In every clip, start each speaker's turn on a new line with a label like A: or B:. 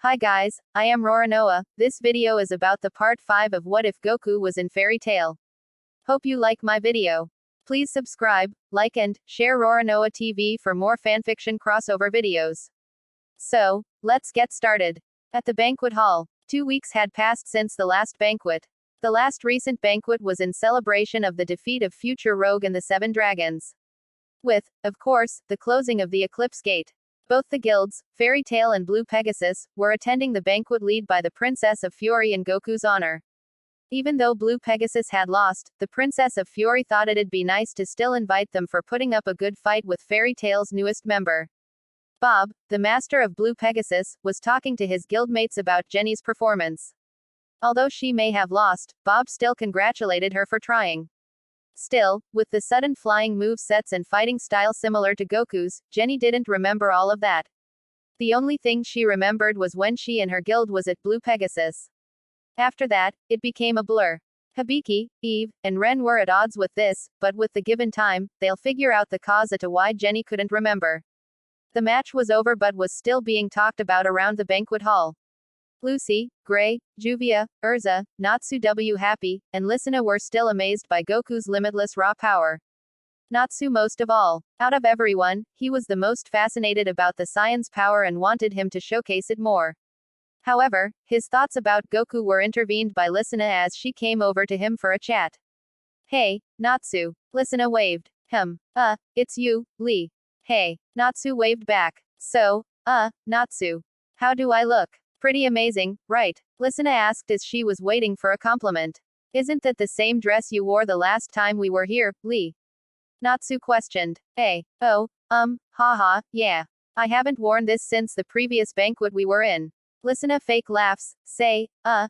A: Hi guys, I am Roranoa. This video is about the part 5 of What If Goku Was in Fairy Tail. Hope you like my video. Please subscribe, like and share Roranoa TV for more fanfiction crossover videos. So, let's get started. At the banquet hall, 2 weeks had passed since the last banquet. The last recent banquet was in celebration of the defeat of Future Rogue and the Seven Dragons. With, of course, the closing of the Eclipse Gate. Both the guilds, Fairy Tail and Blue Pegasus, were attending the banquet led by the Princess of Fury in Goku's honor. Even though Blue Pegasus had lost, the Princess of Fury thought it'd be nice to still invite them for putting up a good fight with Fairy Tail's newest member. Bob, the master of Blue Pegasus, was talking to his guildmates about Jenny's performance. Although she may have lost, Bob still congratulated her for trying. Still, with the sudden flying movesets and fighting style similar to Goku's, Jenny didn't remember all of that. The only thing she remembered was when she and her guild was at Blue Pegasus. After that, it became a blur. Hibiki, Eve, and Ren were at odds with this, but with the given time, they'll figure out the cause as to why Jenny couldn't remember. The match was over but was still being talked about around the banquet hall. Lucy, Gray, Juvia, Urza, Natsu W. Happy, and Lysina were still amazed by Goku's limitless raw power. Natsu most of all. Out of everyone, he was the most fascinated about the Saiyan's power and wanted him to showcase it more. However, his thoughts about Goku were intervened by Lysina as she came over to him for a chat. Hey, Natsu. Lysina waved. It's you, Lee. Hey. Natsu waved back. So, Natsu. How do I look? Pretty amazing, right? Lysina asked as she was waiting for a compliment. Isn't that the same dress you wore the last time we were here, Lee? Natsu questioned. Haha, yeah. I haven't worn this since the previous banquet we were in. Lysina fake laughs, say,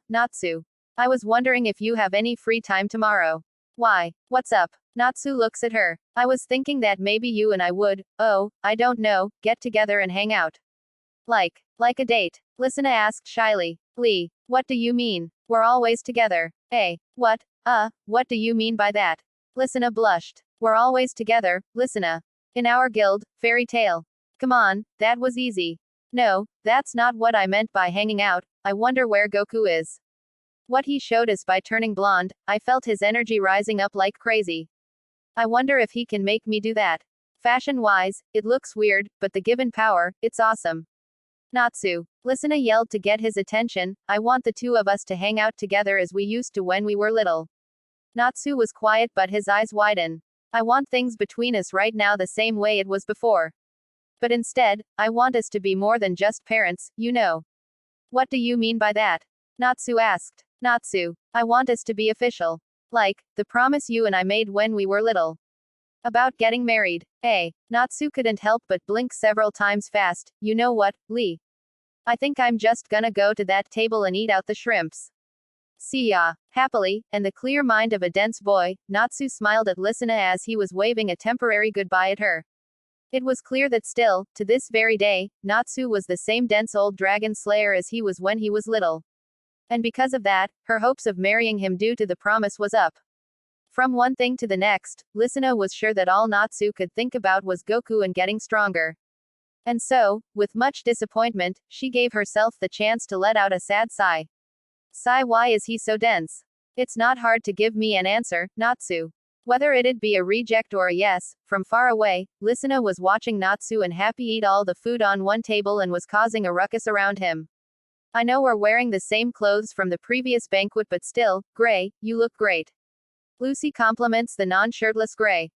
A: Natsu. I was wondering if you have any free time tomorrow. Why? What's up? Natsu looks at her. I was thinking that maybe you and I would, I don't know, get together and hang out. Like a date? Lysina asked shyly. Lee, what do you mean? We're always together. What do you mean by that? Lysina blushed. We're always together, Lysina. In our guild, Fairy Tail. Come on, that was easy. No, that's not what I meant by hanging out. I wonder where Goku is. What he showed us by turning blonde, I felt his energy rising up like crazy. I wonder if he can make me do that. Fashion-wise, it looks weird, but the given power, it's awesome. Natsu. Lysina yelled to get his attention, I want the two of us to hang out together as we used to when we were little. Natsu was quiet but his eyes widen. I want things between us right now the same way it was before. But instead, I want us to be more than just parents, you know. What do you mean by that? Natsu asked. Natsu. I want us to be official. Like, the promise you and I made when we were little. About getting married. Natsu couldn't help but blink several times fast. You know what, Lee? I think I'm just gonna go to that table and eat out the shrimps. See ya. Happily, and the clear mind of a dense boy, Natsu smiled at Lysina as he was waving a temporary goodbye at her. It was clear that still, to this very day, Natsu was the same dense old dragon slayer as he was when he was little. And because of that, her hopes of marrying him due to the promise was up. From one thing to the next, Lysina was sure that all Natsu could think about was Goku and getting stronger. And so, with much disappointment, she gave herself the chance to let out a sad sigh. Sigh, why is he so dense? It's not hard to give me an answer, Natsu. Whether it'd be a reject or a yes, from far away, Lysina was watching Natsu and Happy eat all the food on one table and was causing a ruckus around him. I know we're wearing the same clothes from the previous banquet but still, Gray, you look great. Lucy compliments the non-shirtless Gray.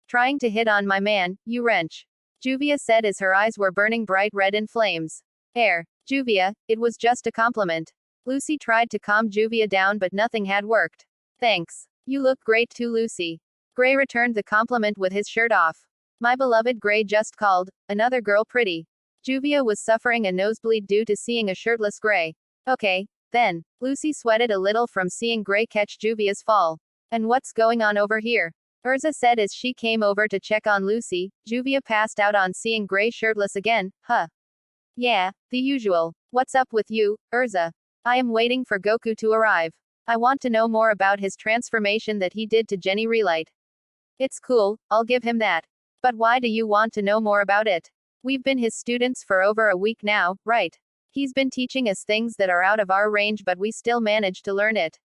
A: Trying to hit on my man, you wrench. Juvia said as her eyes were burning bright red in flames. Juvia, it was just a compliment. Lucy tried to calm Juvia down but nothing had worked. Thanks. You look great too, Lucy. Gray returned the compliment with his shirt off. My beloved Gray just called another girl pretty. Juvia was suffering a nosebleed due to seeing a shirtless Gray. Okay, then. Lucy sweated a little from seeing Gray catch Juvia's fall. And what's going on over here? Urza said as she came over to check on Lucy. Juvia passed out on seeing Gray shirtless again. Yeah, the usual. What's up with you, Urza? I am waiting for Goku to arrive. I want to know more about his transformation that he did to Jenny Relight. It's cool, I'll give him that. But why do you want to know more about it? We've been his students for over a week now, right? He's been teaching us things that are out of our range, but we still manage to learn it.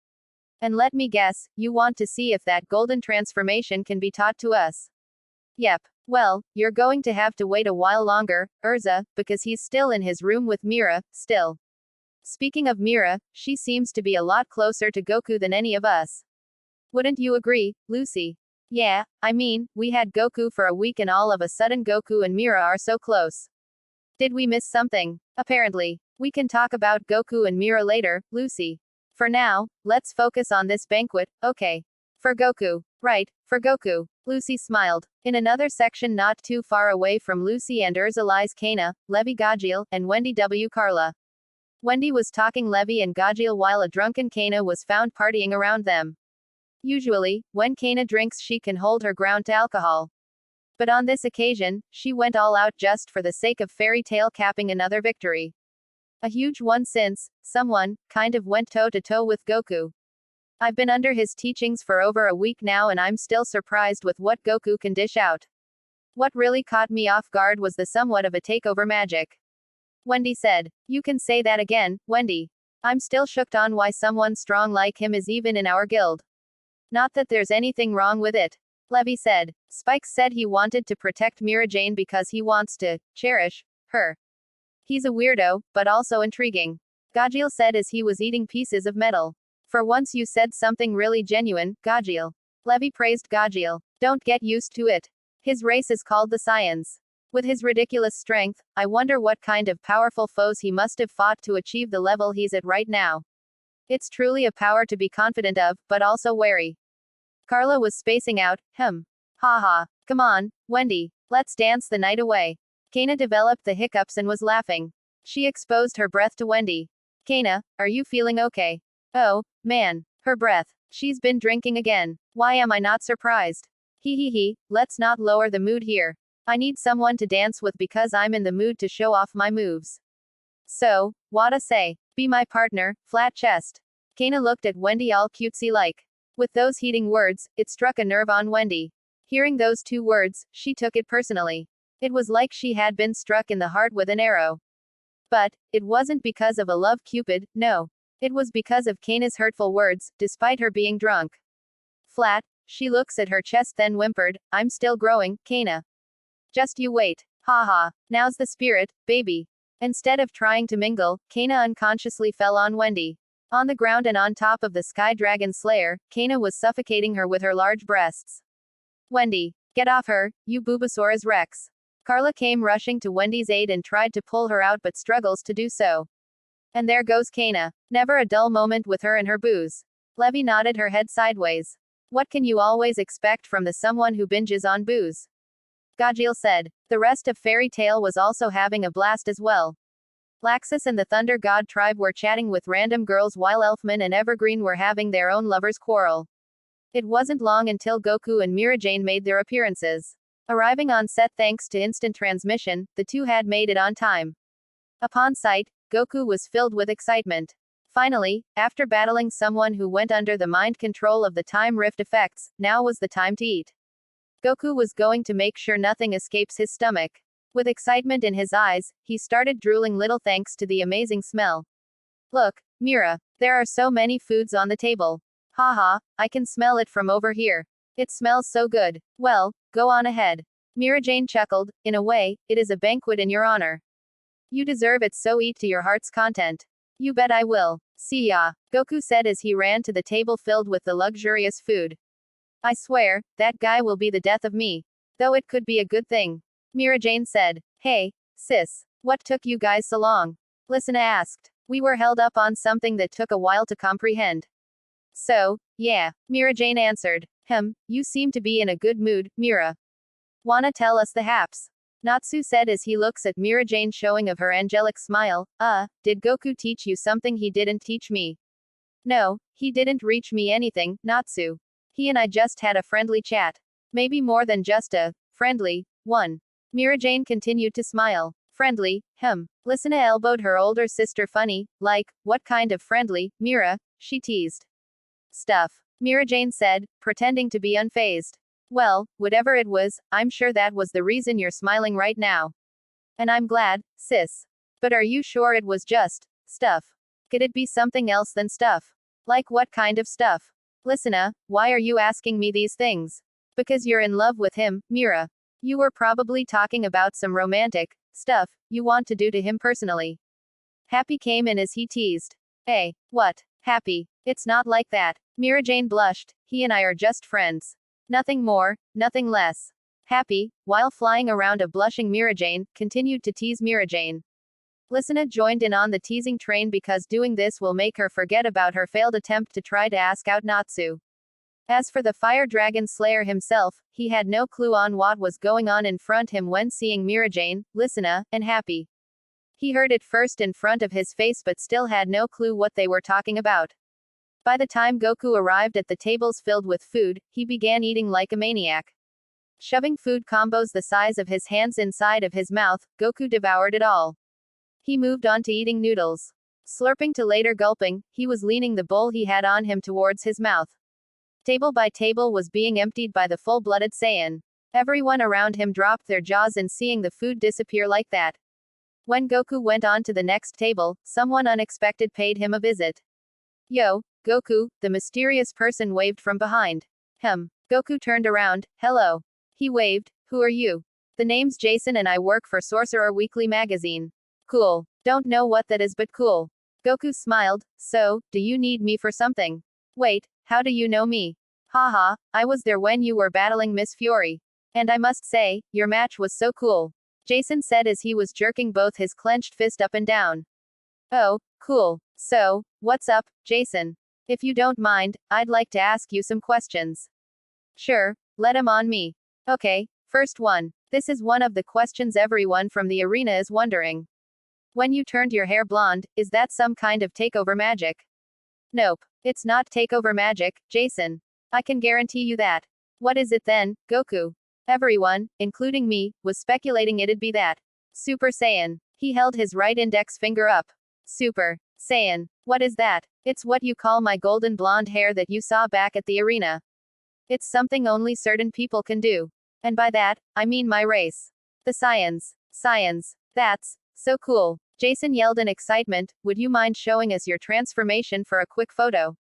A: And let me guess, you want to see if that golden transformation can be taught to us. Yep. Well, you're going to have to wait a while longer, Urza, because he's still in his room with Mira, still. Speaking of Mira, she seems to be a lot closer to Goku than any of us. Wouldn't you agree, Lucy? Yeah, I mean, we had Goku for a week and all of a sudden Goku and Mira are so close. Did we miss something? Apparently. We can talk about Goku and Mira later, Lucy. For now, let's focus on this banquet, okay? For Goku. Right, for Goku. Lucy smiled. In another section not too far away from Lucy and Urza lies Kana, Levi Gajil, and Wendy W. Carla. Wendy was talking Levi and Gajil while a drunken Kana was found partying around them. Usually, when Kana drinks she can hold her ground to alcohol. But on this occasion, she went all out just for the sake of fairy tale capping another victory. A huge one since, someone, kind of went toe-to-toe with Goku. I've been under his teachings for over a week now and I'm still surprised with what Goku can dish out. What really caught me off guard was the somewhat of a takeover magic. Wendy said. You can say that again, Wendy. I'm still shooked on why someone strong like him is even in our guild. Not that there's anything wrong with it. Levi said. Spike said he wanted to protect Mira Jane because he wants to cherish her. He's a weirdo, but also intriguing. Gajil said as he was eating pieces of metal. For once you said something really genuine, Gajil. Levi praised Gajil. Don't get used to it. His race is called the Saiyans. With his ridiculous strength, I wonder what kind of powerful foes he must have fought to achieve the level he's at right now. It's truly a power to be confident of, but also wary. Carla was spacing out, Haha. Come on, Wendy. Let's dance the night away. Kana developed the hiccups and was laughing. She exposed her breath to Wendy. Kana, are you feeling okay? Oh, man. Her breath. She's been drinking again. Why am I not surprised? Hee, let's not lower the mood here. I need someone to dance with because I'm in the mood to show off my moves. So, whatta say? Be my partner, flat chest. Kana looked at Wendy all cutesy-like. With those heating words, it struck a nerve on Wendy. Hearing those two words, she took it personally. It was like she had been struck in the heart with an arrow. But, it wasn't because of a love Cupid, no. It was because of Kana's hurtful words, despite her being drunk. Flat, she looks at her chest then whimpered, I'm still growing, Kana. Just you wait. Haha. Now's the spirit, baby. Instead of trying to mingle, Kana unconsciously fell on Wendy. On the ground and on top of the Sky Dragon Slayer, Kana was suffocating her with her large breasts. Wendy. Get off her, you Bulbasaurus Rex. Carla came rushing to Wendy's aid and tried to pull her out but struggles to do so. And there goes Kana. Never a dull moment with her and her booze. Levi nodded her head sideways. What can you always expect from the someone who binges on booze? Gajil said. The rest of Fairy Tail was also having a blast as well. Laxus and the Thunder God tribe were chatting with random girls while Elfman and Evergreen were having their own lovers' quarrel. It wasn't long until Goku and Mira Jane made their appearances. Arriving on set thanks to instant transmission, the two had made it on time. Upon sight, Goku was filled with excitement. Finally, after battling someone who went under the mind control of the time rift effects, now was the time to eat. Goku was going to make sure nothing escapes his stomach. With excitement in his eyes, he started drooling little thanks to the amazing smell. Look, Mira, there are so many foods on the table. Haha, I can smell it from over here. It smells so good. Well, go on ahead. Mira Jane chuckled. In a way, it is a banquet in your honor. You deserve it, so eat to your heart's content. You bet I will. See ya, Goku said as he ran to the table filled with the luxurious food. I swear, that guy will be the death of me. Though it could be a good thing. Mira Jane said. Hey, sis. What took you guys so long? Lysina asked. We were held up on something that took a while to comprehend. So, yeah, Mira Jane answered. You seem to be in a good mood, Mira. Wanna tell us the haps? Natsu said as he looks at Mira Jane showing of her angelic smile. Did Goku teach you something he didn't teach me? No, he didn't teach me anything, Natsu. He and I just had a friendly chat. Maybe more than just a friendly one. Mira Jane continued to smile. Friendly, Lysina elbowed her older sister funny, like, what kind of friendly, Mira? She teased. Stuff. Mira Jane said, pretending to be unfazed. Well, whatever it was, I'm sure that was the reason you're smiling right now. And I'm glad, sis. But are you sure it was just stuff? Could it be something else than stuff? Like what kind of stuff? Listener, why are you asking me these things? Because you're in love with him, Mira. You were probably talking about some romantic stuff you want to do to him personally. Happy came in as he teased. Hey, what? Happy? It's not like that. Mira Jane blushed. He and I are just friends. Nothing more, nothing less. Happy, while flying around a blushing Mira Jane, continued to tease Mira Jane. Listener joined in on the teasing train because doing this will make her forget about her failed attempt to try to ask out Natsu. As for the Fire Dragon Slayer himself, he had no clue on what was going on in front him when seeing Mira Jane, Listener, and Happy. He heard it first in front of his face but still had no clue what they were talking about. By the time Goku arrived at the tables filled with food, he began eating like a maniac. Shoving food combos the size of his hands inside of his mouth, Goku devoured it all. He moved on to eating noodles. Slurping to later gulping, he was leaning the bowl he had on him towards his mouth. Table by table was being emptied by the full-blooded Saiyan. Everyone around him dropped their jaws in seeing the food disappear like that. When Goku went on to the next table, someone unexpected paid him a visit. Yo, Goku, the mysterious person waved from behind. Goku turned around. Hello. He waved. Who are you? The name's Jason and I work for Sorcerer Weekly magazine. Cool. Don't know what that is but cool. Goku smiled. So, do you need me for something? Wait, how do you know me? Haha, I was there when you were battling Miss Fury. And I must say, your match was so cool. Jason said as he was jerking both his clenched fist up and down. Oh, cool. So, what's up, Jason? If you don't mind, I'd like to ask you some questions. Sure, let 'em on me. Okay, first one. This is one of the questions everyone from the arena is wondering. When you turned your hair blonde, is that some kind of takeover magic? Nope. It's not takeover magic, Jason. I can guarantee you that. What is it then, Goku? Everyone, including me, was speculating it'd be that. Super Saiyan. He held his right index finger up. Super Saiyan. What is that? It's what you call my golden blonde hair that you saw back at the arena. It's something only certain people can do. And by that, I mean my race. The Saiyans. Saiyans. That's so cool. Jason yelled in excitement, would you mind showing us your transformation for a quick photo?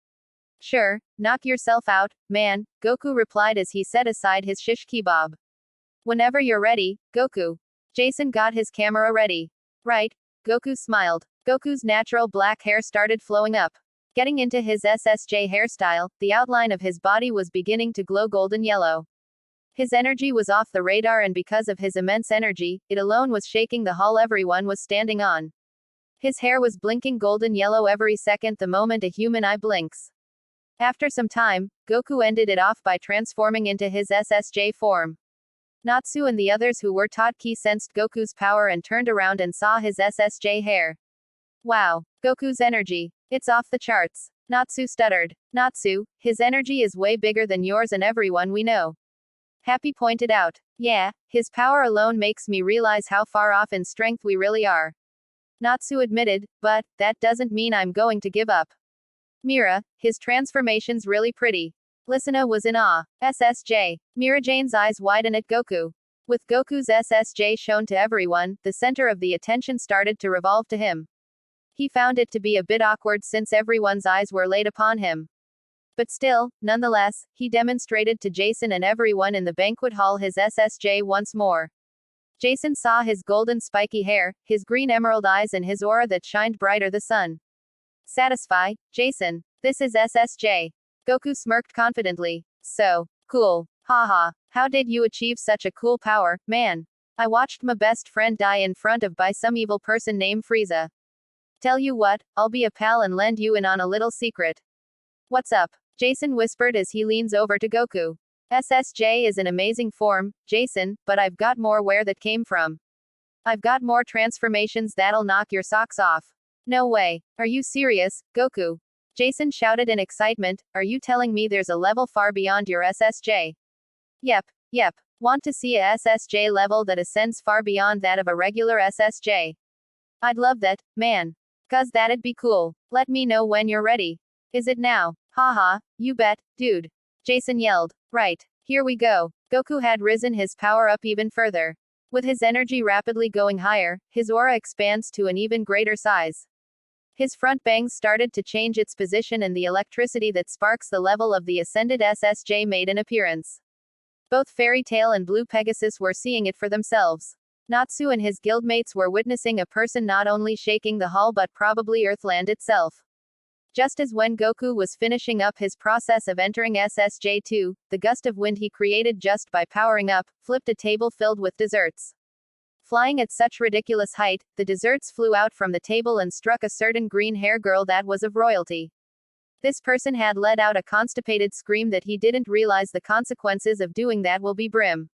A: Sure, knock yourself out, man, Goku replied as he set aside his shish kebab. Whenever you're ready, Goku. Jason got his camera ready. Right. Goku smiled. Goku's natural black hair started flowing up. Getting into his SSJ hairstyle, the outline of his body was beginning to glow golden yellow. His energy was off the radar and because of his immense energy, it alone was shaking the hall everyone was standing on. His hair was blinking golden yellow every second the moment a human eye blinks. After some time, Goku ended it off by transforming into his SSJ form. Natsu and the others who were taught Ki sensed Goku's power and turned around and saw his SSJ hair. Wow, Goku's energy. It's off the charts. Natsu stuttered. Natsu, his energy is way bigger than yours and everyone we know. Happy pointed out. Yeah, his power alone makes me realize how far off in strength we really are. Natsu admitted, but that doesn't mean I'm going to give up. Mira, his transformation's really pretty. Listener was in awe. SSJ. Mira Jane's eyes widen at Goku. With Goku's SSJ shown to everyone, the center of the attention started to revolve to him. He found it to be a bit awkward since everyone's eyes were laid upon him. But still, nonetheless, he demonstrated to Jason and everyone in the banquet hall his SSJ once more. Jason saw his golden spiky hair, his green emerald eyes and his aura that shined brighter the sun. Satisfy, Jason. This is SSJ. Goku smirked confidently. So cool. Haha. How did you achieve such a cool power, man? I watched my best friend die in front of by some evil person named Frieza. Tell you what, I'll be a pal and lend you in on a little secret. What's up? Jason whispered as he leans over to Goku. SSJ is an amazing form, Jason, but I've got more where that came from. I've got more transformations that'll knock your socks off. No way. Are you serious, Goku? Jason shouted in excitement, are you telling me there's a level far beyond your SSJ? Yep. Want to see a SSJ level that ascends far beyond that of a regular SSJ? I'd love that, man. 'Cause that'd be cool. Let me know when you're ready. Is it now? Haha, you bet, dude. Jason yelled. Right. Here we go. Goku had risen his power up even further. With his energy rapidly going higher, his aura expands to an even greater size. His front bangs started to change its position and the electricity that sparks the level of the ascended SSJ made an appearance. Both Fairy Tail and Blue Pegasus were seeing it for themselves. Natsu and his guildmates were witnessing a person not only shaking the hall but probably Earthland itself. Just as when Goku was finishing up his process of entering SSJ2, the gust of wind he created just by powering up, flipped a table filled with desserts. Flying at such ridiculous height, the desserts flew out from the table and struck a certain green-hair girl that was of royalty. This person had let out a constipated scream that he didn't realize the consequences of doing that will be brim.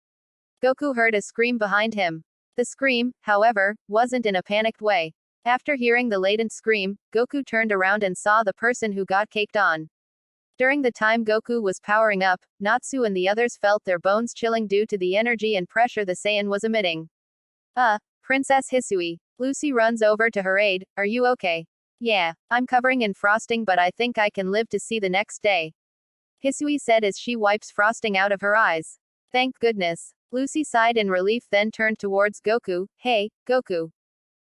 A: Goku heard a scream behind him. The scream, however, wasn't in a panicked way. After hearing the latent scream, Goku turned around and saw the person who got caked on. During the time Goku was powering up, Natsu and the others felt their bones chilling due to the energy and pressure the Saiyan was emitting. Princess Hisui. Lucy runs over to her aid. Are you okay? Yeah, I'm covering in frosting but I think I can live to see the next day. Hisui said as she wipes frosting out of her eyes. Thank goodness. Lucy sighed in relief then turned towards Goku. Hey, Goku.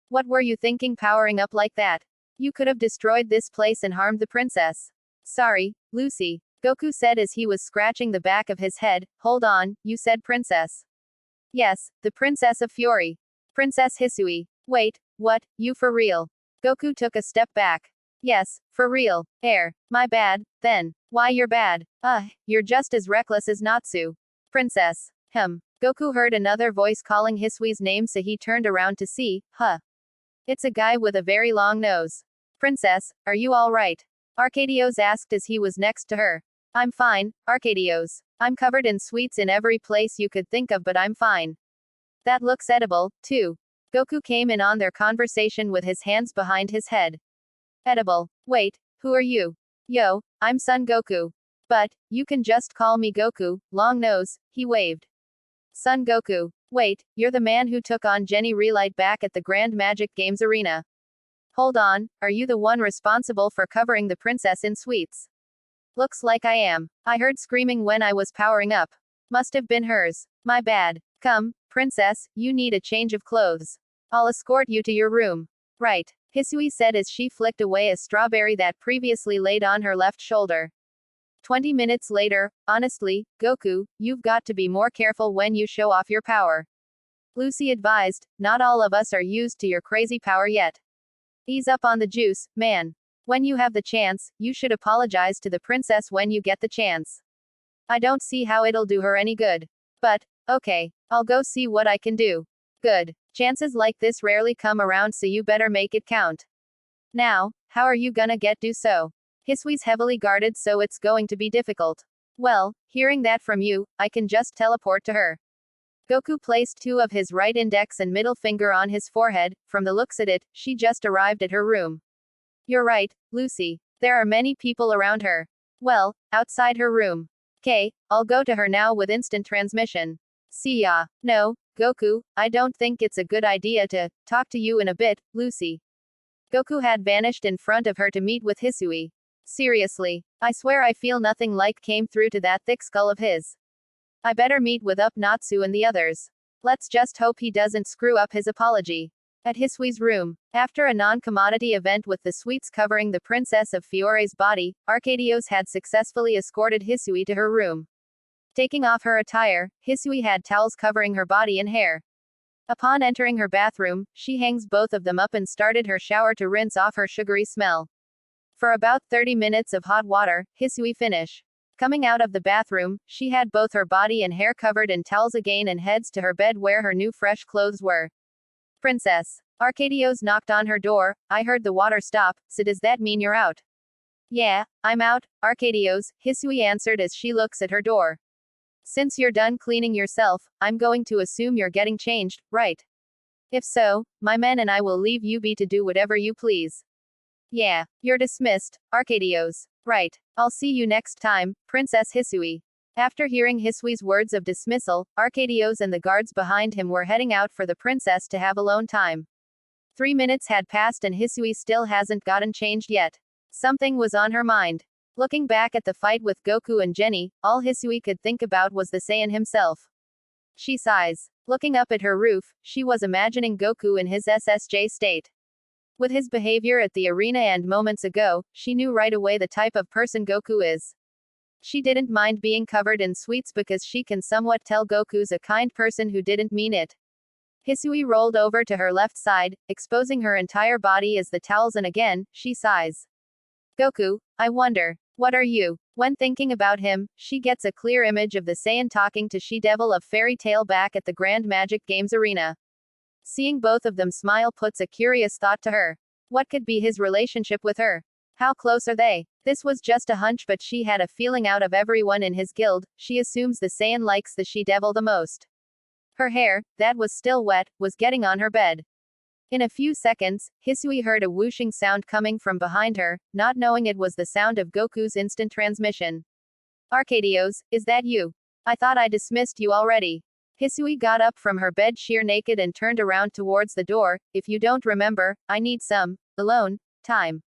A: What were you thinking powering up like that? You could have destroyed this place and harmed the princess. Sorry, Lucy. Goku said as he was scratching the back of his head. Hold on, you said princess. Yes, the princess of Fury. Princess Hisui. Wait, what, you for real? Goku took a step back. Yes, for real. My bad, then. Why you're bad? You're just as reckless as Natsu. Princess. Goku heard another voice calling Hisui's name so he turned around to see, It's a guy with a very long nose. Princess, are you alright? Arcadios asked as he was next to her. I'm fine, Arcadios. I'm covered in sweets in every place you could think of but I'm fine. That looks edible, too. Goku came in on their conversation with his hands behind his head. Edible. Wait, who are you? Yo, I'm Son Goku. But, you can just call me Goku, long nose, he waved. Son Goku. Wait, you're the man who took on Jenny Relight back at the Grand Magic Games Arena. Hold on, are you the one responsible for covering the princess in sweets? Looks like I am. I heard screaming when I was powering up. Must have been hers. My bad. Come, princess, you need a change of clothes. I'll escort you to your room. Right. Hisui said as she flicked away a strawberry that previously laid on her left shoulder. 20 minutes later, honestly, Goku, you've got to be more careful when you show off your power. Lucy advised, not all of us are used to your crazy power yet. Ease up on the juice, man. When you have the chance, you should apologize to the princess when you get the chance. I don't see how it'll do her any good. But, okay, I'll go see what I can do. Good. Chances like this rarely come around so you better make it count. Now, how are you gonna do so? Hisui's heavily guarded so it's going to be difficult. Well, hearing that from you, I can just teleport to her. Goku placed two of his right index and middle finger on his forehead. From the looks at it, she just arrived at her room. You're right, Lucy. There are many people around her. Well, outside her room. Okay, I'll go to her now with instant transmission. See ya. No, Goku, I don't think it's a good idea to talk to you in a bit, Lucy. Goku had vanished in front of her to meet with Hisui. Seriously, I swear I feel nothing like came through to that thick skull of his. I better meet with Natsu and the others. Let's just hope he doesn't screw up his apology. At Hisui's room, after a non-commodity event with the sweets covering the princess of Fiore's body, Arcadios had successfully escorted Hisui to her room. Taking off her attire, Hisui had towels covering her body and hair. Upon entering her bathroom, she hangs both of them up and started her shower to rinse off her sugary smell. For about 30 minutes of hot water, Hisui finish. Coming out of the bathroom, she had both her body and hair covered in towels again and heads to her bed where her new fresh clothes were. Princess. Arcadios knocked on her door. I heard the water stop, so does that mean you're out? Yeah, I'm out, Arcadios, Hisui answered as she looks at her door. Since you're done cleaning yourself, I'm going to assume you're getting changed, right? If so, my men and I will leave you be to do whatever you please. Yeah, you're dismissed, Arcadios. Right. I'll see you next time, Princess Hisui. After hearing Hisui's words of dismissal, Arcadios and the guards behind him were heading out for the princess to have alone time. 3 minutes had passed and Hisui still hasn't gotten changed yet. Something was on her mind. Looking back at the fight with Goku and Jenny, all Hisui could think about was the Saiyan himself. She sighs. Looking up at her roof, she was imagining Goku in his SSJ state. With his behavior at the arena and moments ago, she knew right away the type of person Goku is. She didn't mind being covered in sweets because she can somewhat tell Goku's a kind person who didn't mean it. Hisui rolled over to her left side, exposing her entire body as the towels, and again, she sighs. Goku, I wonder, what are you? When thinking about him, she gets a clear image of the Saiyan talking to She-Devil of Fairy Tail back at the Grand Magic Games arena. Seeing both of them smile puts a curious thought to her. What could be his relationship with her? How close are they? This was just a hunch, but she had a feeling out of everyone in his guild, she assumes the Saiyan likes the She-Devil the most. Her hair, that was still wet, was getting on her bed. In a few seconds, Hisui heard a whooshing sound coming from behind her, not knowing it was the sound of Goku's instant transmission. Arcadios, is that you? I thought I dismissed you already. Hisui got up from her bed sheer naked and turned around towards the door. If you don't remember, I need some alone time.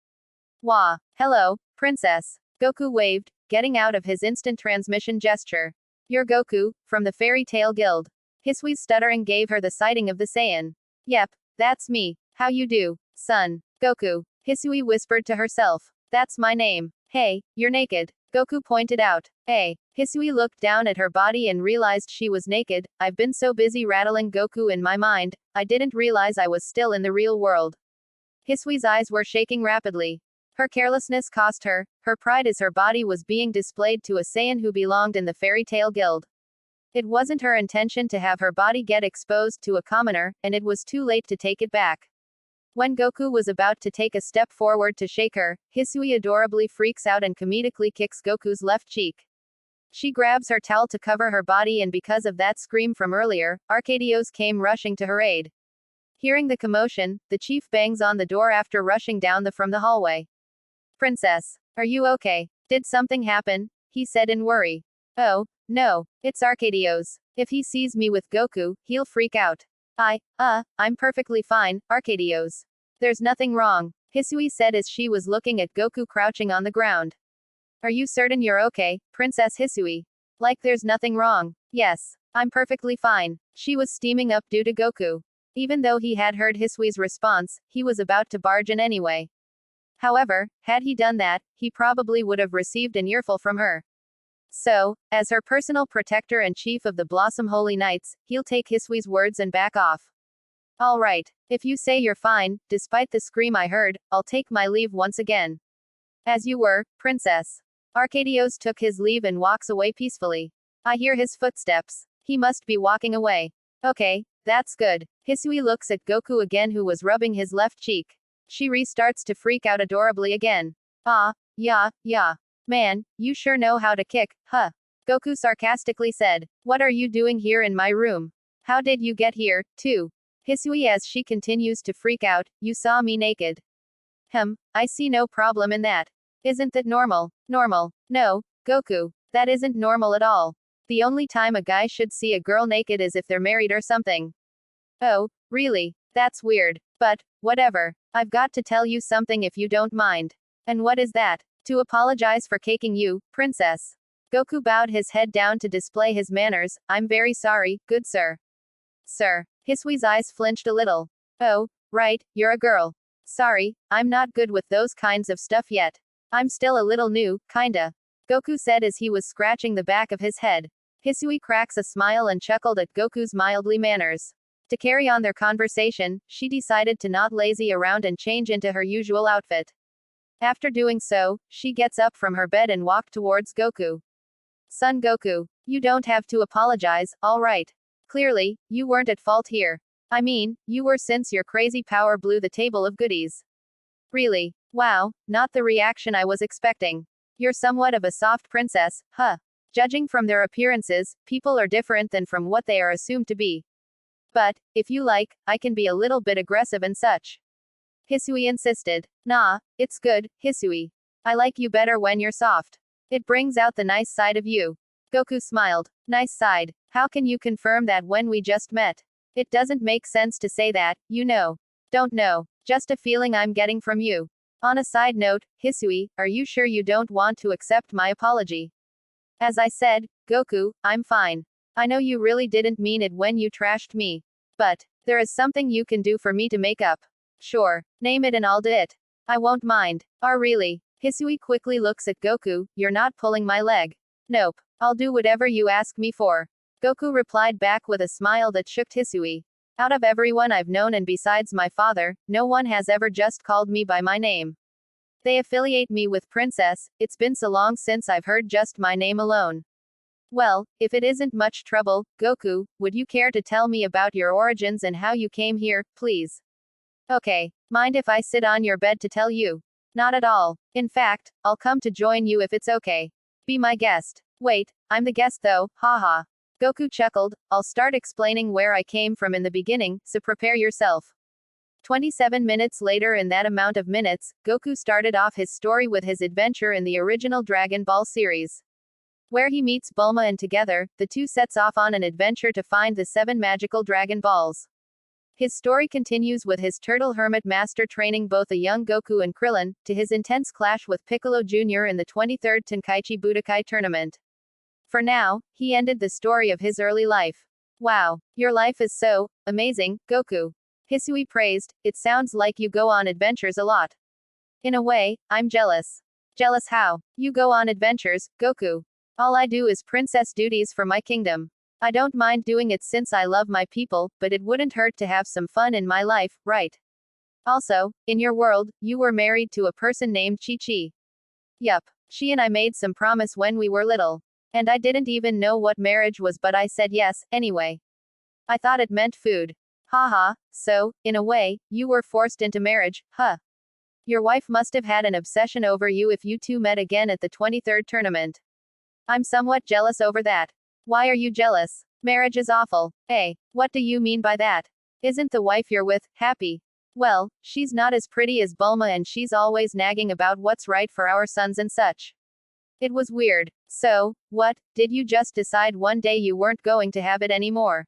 A: Wah. Hello, princess. Goku waved, getting out of his instant transmission gesture. You're Goku, from the Fairy Tail Guild. Hisui's stuttering gave her the sighting of the Saiyan. Yep, that's me. How you do, son? Goku. Hisui whispered to herself. That's my name. Hey, you're naked. Goku pointed out. Hey. Hisui looked down at her body and realized she was naked. I've been so busy rattling Goku in my mind, I didn't realize I was still in the real world. Hisui's eyes were shaking rapidly. Her carelessness cost her pride as her body was being displayed to a Saiyan who belonged in the Fairy Tail Guild. It wasn't her intention to have her body get exposed to a commoner, and it was too late to take it back. When Goku was about to take a step forward to shake her, Hisui adorably freaks out and comedically kicks Goku's left cheek. She grabs her towel to cover her body, and because of that scream from earlier, Arcadios came rushing to her aid. Hearing the commotion, the chief bangs on the door after rushing down from the hallway. Princess, are you okay? Did something happen? He said in worry. Oh, no, it's Arcadios. If he sees me with Goku, he'll freak out. I'm perfectly fine, Arcadios. There's nothing wrong, Hisui said as she was looking at Goku crouching on the ground. Are you certain you're okay, Princess Hisui? Like there's nothing wrong. Yes, I'm perfectly fine. She was steaming up due to Goku. Even though he had heard Hisui's response, he was about to barge in anyway. However, had he done that, he probably would have received an earful from her. So, as her personal protector and chief of the Blossom Holy Knights, he'll take Hisui's words and back off. All right, if you say you're fine, despite the scream I heard, I'll take my leave once again. As you were, princess. Arcadios took his leave and walks away peacefully. I hear his footsteps. He must be walking away. Okay, that's good. Hisui looks at Goku again, who was rubbing his left cheek. She restarts to freak out adorably again. Yeah. Man, you sure know how to kick, huh? Goku sarcastically said. What are you doing here in my room? How did you get here, too? Hisui as she continues to freak out, you saw me naked. I see no problem in that. Isn't that normal? Normal? No, Goku, that isn't normal at all. The only time a guy should see a girl naked is if they're married or something. Oh, really? That's weird. But, whatever. I've got to tell you something if you don't mind. And what is that? To apologize for caking you, princess. Goku bowed his head down to display his manners. I'm very sorry, good sir. Sir. Hisui's eyes flinched a little. Oh, right, you're a girl. Sorry, I'm not good with those kinds of stuff yet. I'm still a little new, kinda. Goku said as he was scratching the back of his head. Hisui cracks a smile and chuckled at Goku's mildly manners. To carry on their conversation, she decided to not lazy around and change into her usual outfit. After doing so, she gets up from her bed and walked towards Goku. Son Goku, you don't have to apologize, alright. Clearly, you weren't at fault here. I mean, you were, since your crazy power blew the table of goodies. Really? Wow, not the reaction I was expecting. You're somewhat of a soft princess, huh? Judging from their appearances, people are different than from what they are assumed to be. But, if you like, I can be a little bit aggressive and such. Hisui insisted. Nah, it's good, Hisui. I like you better when you're soft. It brings out the nice side of you. Goku smiled. Nice side. How can you confirm that when we just met? It doesn't make sense to say that, you know. Don't know. Just a feeling I'm getting from you. On a side note, Hisui, are you sure you don't want to accept my apology? As I said, Goku, I'm fine. I know you really didn't mean it when you trashed me. But, there is something you can do for me to make up. Sure, name it and I'll do it. I won't mind. Oh really? Hisui quickly looks at Goku, you're not pulling my leg. Nope. I'll do whatever you ask me for. Goku replied back with a smile that shook Hisui. Out of everyone I've known and besides my father, no one has ever just called me by my name. They affiliate me with Princess, it's been so long since I've heard just my name alone. Well, if it isn't much trouble, Goku, would you care to tell me about your origins and how you came here, please? Okay. Mind if I sit on your bed to tell you? Not at all. In fact, I'll come to join you if it's okay. Be my guest. Wait, I'm the guest though, haha. Goku chuckled, I'll start explaining where I came from in the beginning, so prepare yourself. 27 minutes later, in that amount of minutes, Goku started off his story with his adventure in the original Dragon Ball series, where he meets Bulma and together, the two sets off on an adventure to find the 7 magical Dragon Balls. His story continues with his Turtle Hermit Master training both a young Goku and Krillin, to his intense clash with Piccolo Jr. in the 23rd Tenkaichi Budokai tournament. For now, he ended the story of his early life. Wow, your life is so amazing, Goku. Hisui praised, it sounds like you go on adventures a lot. In a way, I'm jealous. Jealous how? You go on adventures, Goku. All I do is princess duties for my kingdom. I don't mind doing it since I love my people, but it wouldn't hurt to have some fun in my life, right? Also, in your world, you were married to a person named Chi-Chi. Yup. She and I made some promise when we were little. And I didn't even know what marriage was, but I said yes, anyway. I thought it meant food. Haha, so, in a way, you were forced into marriage, huh? Your wife must have had an obsession over you if you two met again at the 23rd tournament. I'm somewhat jealous over that. Why are you jealous? Marriage is awful. Hey, what do you mean by that? Isn't the wife you're with happy? Well, she's not as pretty as Bulma and she's always nagging about what's right for our sons and such. It was weird. So, what, did you just decide one day you weren't going to have it anymore?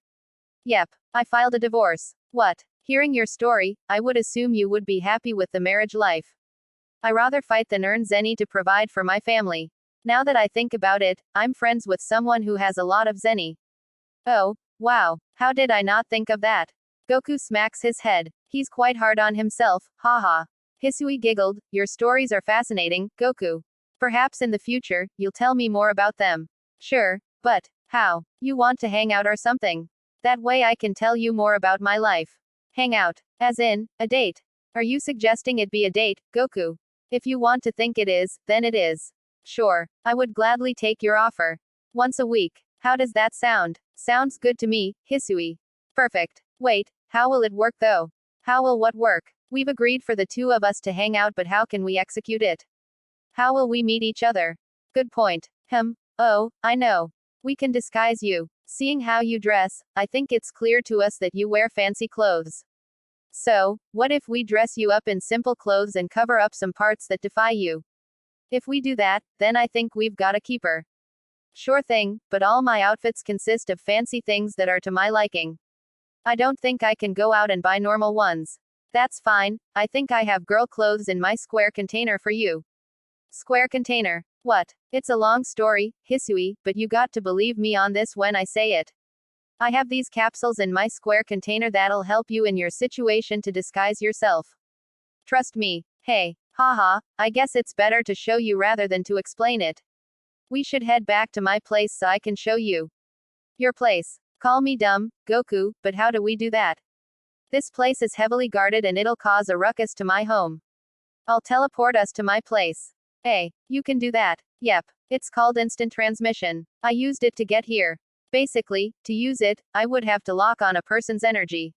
A: Yep, I filed a divorce. What? Hearing your story, I would assume you would be happy with the marriage life. I rather fight than earn zenny to provide for my family. Now that I think about it, I'm friends with someone who has a lot of zenny. Oh, wow, how did I not think of that? Goku smacks his head. He's quite hard on himself, haha. Hisui giggled, your stories are fascinating, Goku. Perhaps in the future, you'll tell me more about them. Sure, but, how? You want to hang out or something? That way I can tell you more about my life. Hang out. As in, a date. Are you suggesting it be a date, Goku? If you want to think it is, then it is. Sure, I would gladly take your offer. Once a week. How does that sound? Sounds good to me, Hisui. Perfect. Wait, how will it work though? How will what work? We've agreed for the two of us to hang out, but how can we execute it? How will we meet each other? Good point. Oh, I know. We can disguise you. Seeing how you dress, I think it's clear to us that you wear fancy clothes. So, what if we dress you up in simple clothes and cover up some parts that defy you? If we do that, then I think we've got a keeper. Sure thing, but all my outfits consist of fancy things that are to my liking. I don't think I can go out and buy normal ones. That's fine, I think I have girl clothes in my square container for you. Square container. What? It's a long story, Hisui, but you got to believe me on this when I say it. I have these capsules in my square container that'll help you in your situation to disguise yourself. Trust me. Hey, haha, I guess it's better to show you rather than to explain it. We should head back to my place so I can show you. Your place. Call me dumb, Goku, but how do we do that? This place is heavily guarded and it'll cause a ruckus to my home. I'll teleport us to my place. Hey, you can do that. Yep. It's called instant transmission. I used it to get here. Basically, to use it, I would have to lock on a person's energy.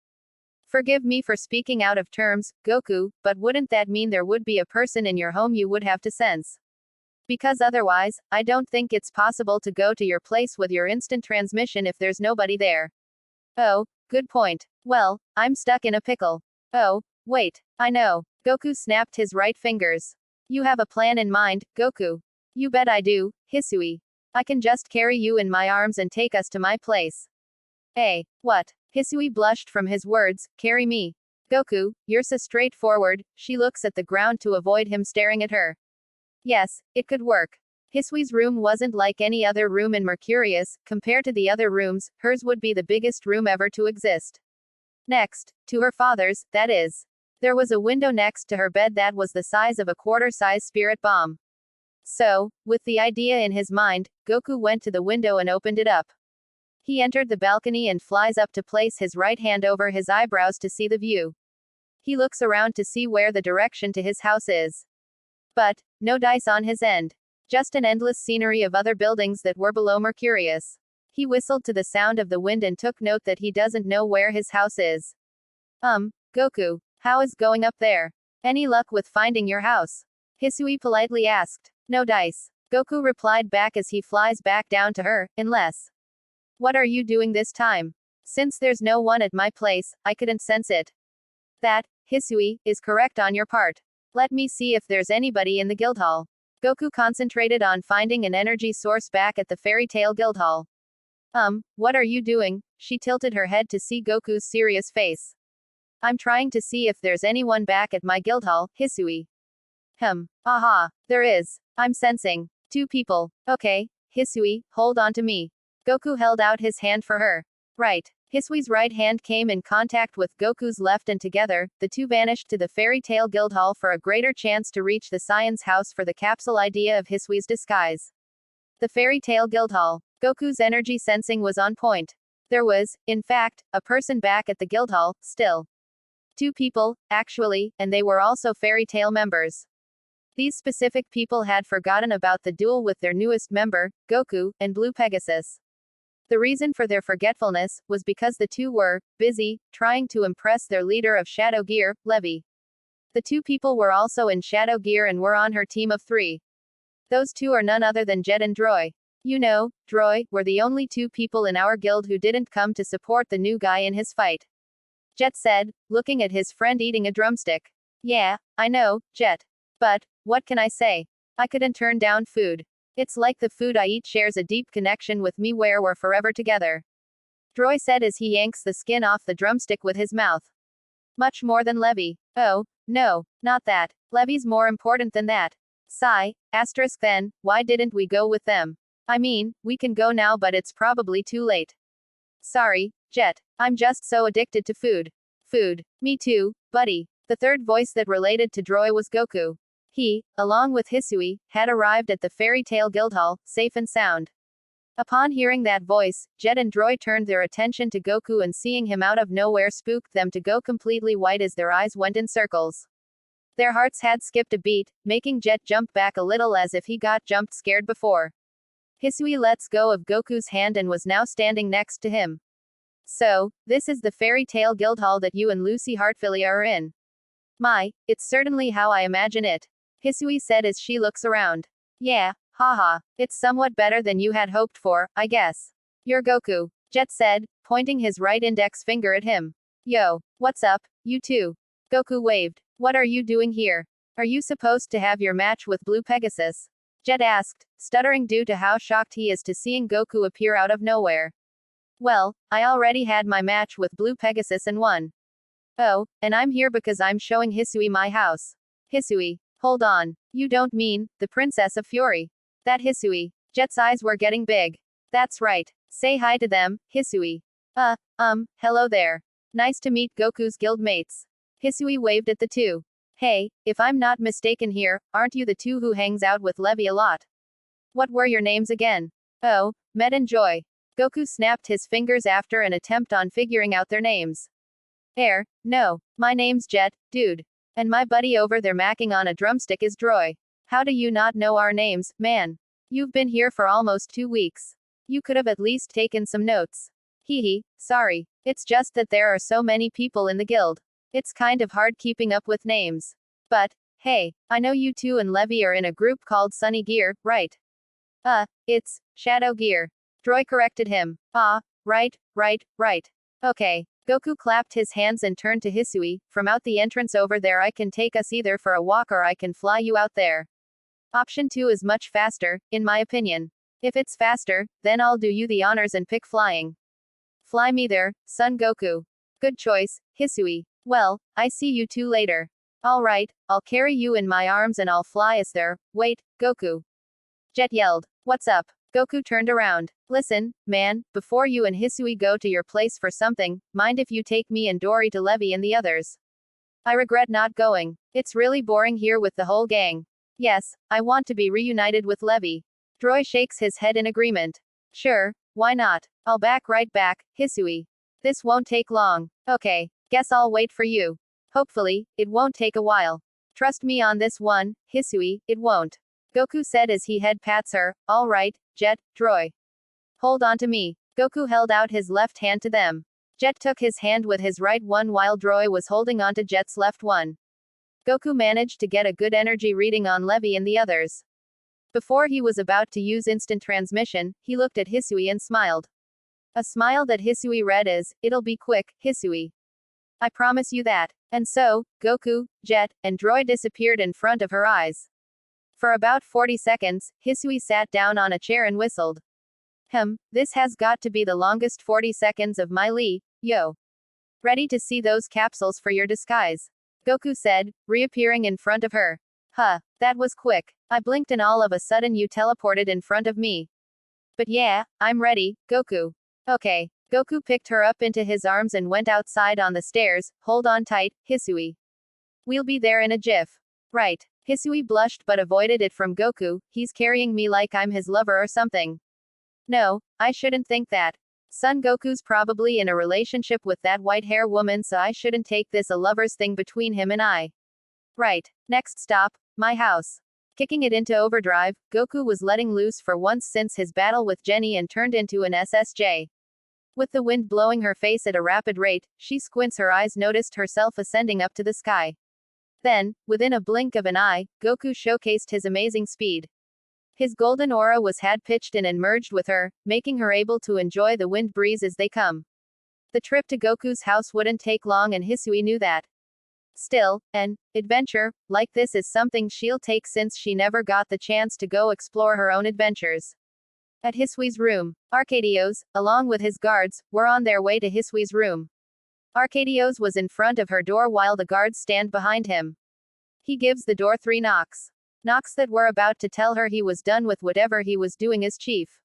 A: Forgive me for speaking out of terms, Goku, but wouldn't that mean there would be a person in your home you would have to sense? Because otherwise, I don't think it's possible to go to your place with your instant transmission if there's nobody there. Oh, good point. Well, I'm stuck in a pickle. Oh, wait, I know. Goku snapped his right fingers. You have a plan in mind, Goku. You bet I do, Hisui. I can just carry you in my arms and take us to my place. Hey, what? Hisui blushed from his words, carry me. Goku, you're so straightforward, she looks at the ground to avoid him staring at her. Yes, it could work. Hisui's room wasn't like any other room in Mercurius. Compared to the other rooms, hers would be the biggest room ever to exist. Next, to her father's, that is. There was a window next to her bed that was the size of a quarter-size spirit bomb. So, with the idea in his mind, Goku went to the window and opened it up. He entered the balcony and flies up to place his right hand over his eyebrows to see the view. He looks around to see where the direction to his house is. But, no dice on his end. Just an endless scenery of other buildings that were below Mercurius. He whistled to the sound of the wind and took note that he doesn't know where his house is. Goku, how is going up there? Any luck with finding your house? Hisui politely asked. No dice. Goku replied back as he flies back down to her, unless. What are you doing this time? Since there's no one at my place, I couldn't sense it. That, Hisui, is correct on your part. Let me see if there's anybody in the Guildhall. Goku concentrated on finding an energy source back at the Fairy Tail Guildhall. What are you doing? She tilted her head to see Goku's serious face. I'm trying to see if there's anyone back at my Guildhall, Hisui. Aha, there is. I'm sensing. 2 people. Okay, Hisui, hold on to me. Goku held out his hand for her. Right. Hisui's right hand came in contact with Goku's left and together, the two vanished to the Fairy Tail Guildhall for a greater chance to reach the Saiyan's house for the capsule idea of Hisui's disguise. The Fairy Tail Guildhall. Goku's energy sensing was on point. There was, in fact, a person back at the Guildhall, still. 2 people, actually, and they were also Fairy Tail members. These specific people had forgotten about the duel with their newest member, Goku, and Blue Pegasus. The reason for their forgetfulness was because the 2 were busy trying to impress their leader of Shadow Gear, Levi. The 2 people were also in Shadow Gear and were on her team of 3. Those 2 are none other than Jet and Droy. You know, Droy were the only 2 people in our guild who didn't come to support the new guy in his fight. Jet said, looking at his friend eating a drumstick. Yeah, I know, Jet. But, what can I say? I couldn't turn down food. It's like the food I eat shares a deep connection with me where we're forever together. Droy said as he yanks the skin off the drumstick with his mouth. Much more than Levi. Oh, no, not that. Levi's more important than that. Sigh, asterisk then, why didn't we go with them? I mean, we can go now but it's probably too late. Sorry, Jet. I'm just so addicted to food. Food. Me too, buddy. The third voice that related to Droy was Goku. He, along with Hisui, had arrived at the Fairy Tail Guildhall, safe and sound. Upon hearing that voice, Jet and Droy turned their attention to Goku and seeing him out of nowhere spooked them to go completely white as their eyes went in circles. Their hearts had skipped a beat, making Jet jump back a little as if he got jumped scared before. Hisui lets go of Goku's hand and was now standing next to him. So, this is the Fairy Tail Guildhall that you and Lucy Heartfilia are in. My, it's certainly how I imagine it. Hisui said as she looks around. Yeah, haha, it's somewhat better than you had hoped for, I guess. You're Goku, Jet said, pointing his right index finger at him. Yo, what's up, you two? Goku waved. What are you doing here? Are you supposed to have your match with Blue Pegasus? Jet asked, stuttering due to how shocked he is to seeing Goku appear out of nowhere. Well, I already had my match with Blue Pegasus and won. Oh, and I'm here because I'm showing Hisui my house. Hisui. Hold on. You don't mean, the Princess of Fury. That Hisui. Jet's eyes were getting big. That's right. Say hi to them, Hisui. Hello there. Nice to meet Goku's guildmates. Hisui waved at the 2. Hey, if I'm not mistaken here, aren't you the 2 who hangs out with Levi a lot? What were your names again? Oh, Met and Joy. Goku snapped his fingers after an attempt on figuring out their names. No, my name's Jet, dude. And my buddy over there macking on a drumstick is Droy. How do you not know our names, man? You've been here for almost 2 weeks. You could have at least taken some notes. Hee, sorry. It's just that there are so many people in the guild. It's kind of hard keeping up with names. But, hey, I know you 2 and Levi are in a group called Sunny Gear, right? It's Shadow Gear. Droy corrected him. Right. Okay. Goku clapped his hands and turned to Hisui, from out the entrance over there I can take us either for a walk or I can fly you out there. Option 2 is much faster, in my opinion. If it's faster, then I'll do you the honors and pick flying. Fly me there, Son Goku. Good choice, Hisui. Well, I see you 2 later. Alright, I'll carry you in my arms and I'll fly us there. Wait, Goku. Jet yelled. What's up? Goku turned around. Listen, man, before you and Hisui go to your place for something, mind if you take me and Dory to Levi and the others? I regret not going. It's really boring here with the whole gang. Yes, I want to be reunited with Levi. Droy shakes his head in agreement. Sure, why not? I'll right back, Hisui. This won't take long. Okay, guess I'll wait for you. Hopefully, it won't take a while. Trust me on this one, Hisui, it won't. Goku said as he head pats her. All right, Jet, Droy. Hold on to me. Goku held out his left hand to them. Jet took his hand with his right one while Droy was holding onto Jet's left one. Goku managed to get a good energy reading on Levi and the others. Before he was about to use instant transmission, he looked at Hisui and smiled. A smile that Hisui read as, it'll be quick, Hisui. I promise you that. And so, Goku, Jet, and Droy disappeared in front of her eyes. For about 40 seconds, Hisui sat down on a chair and whistled. This has got to be the longest 40 seconds of my li, yo. Ready to see those capsules for your disguise? Goku said, reappearing in front of her. Huh, that was quick. I blinked and all of a sudden you teleported in front of me. But yeah, I'm ready, Goku. Okay. Goku picked her up into his arms and went outside on the stairs. Hold on tight, Hisui. We'll be there in a jiff. Right. Hisui blushed but avoided it from Goku. He's carrying me like I'm his lover or something. No, I shouldn't think that. Son Goku's probably in a relationship with that white-hair woman, so I shouldn't take this a lover's thing between him and I. Right. Next stop, my house. Kicking it into overdrive, Goku was letting loose for once since his battle with Jenny and turned into an SSJ. With the wind blowing her face at a rapid rate, she squints her eyes noticed herself ascending up to the sky. Then, within a blink of an eye, Goku showcased his amazing speed. His golden aura was pitched in and merged with her, making her able to enjoy the wind breeze as they come. The trip to Goku's house wouldn't take long and Hisui knew that. Still, an adventure like this is something she'll take since she never got the chance to go explore her own adventures. At Hisui's room, Arcadios, along with his guards, were on their way to Hisui's room. Arcadios was in front of her door while the guards stand behind him. He gives the door 3 knocks. Knocks that were about to tell her he was done with whatever he was doing as chief.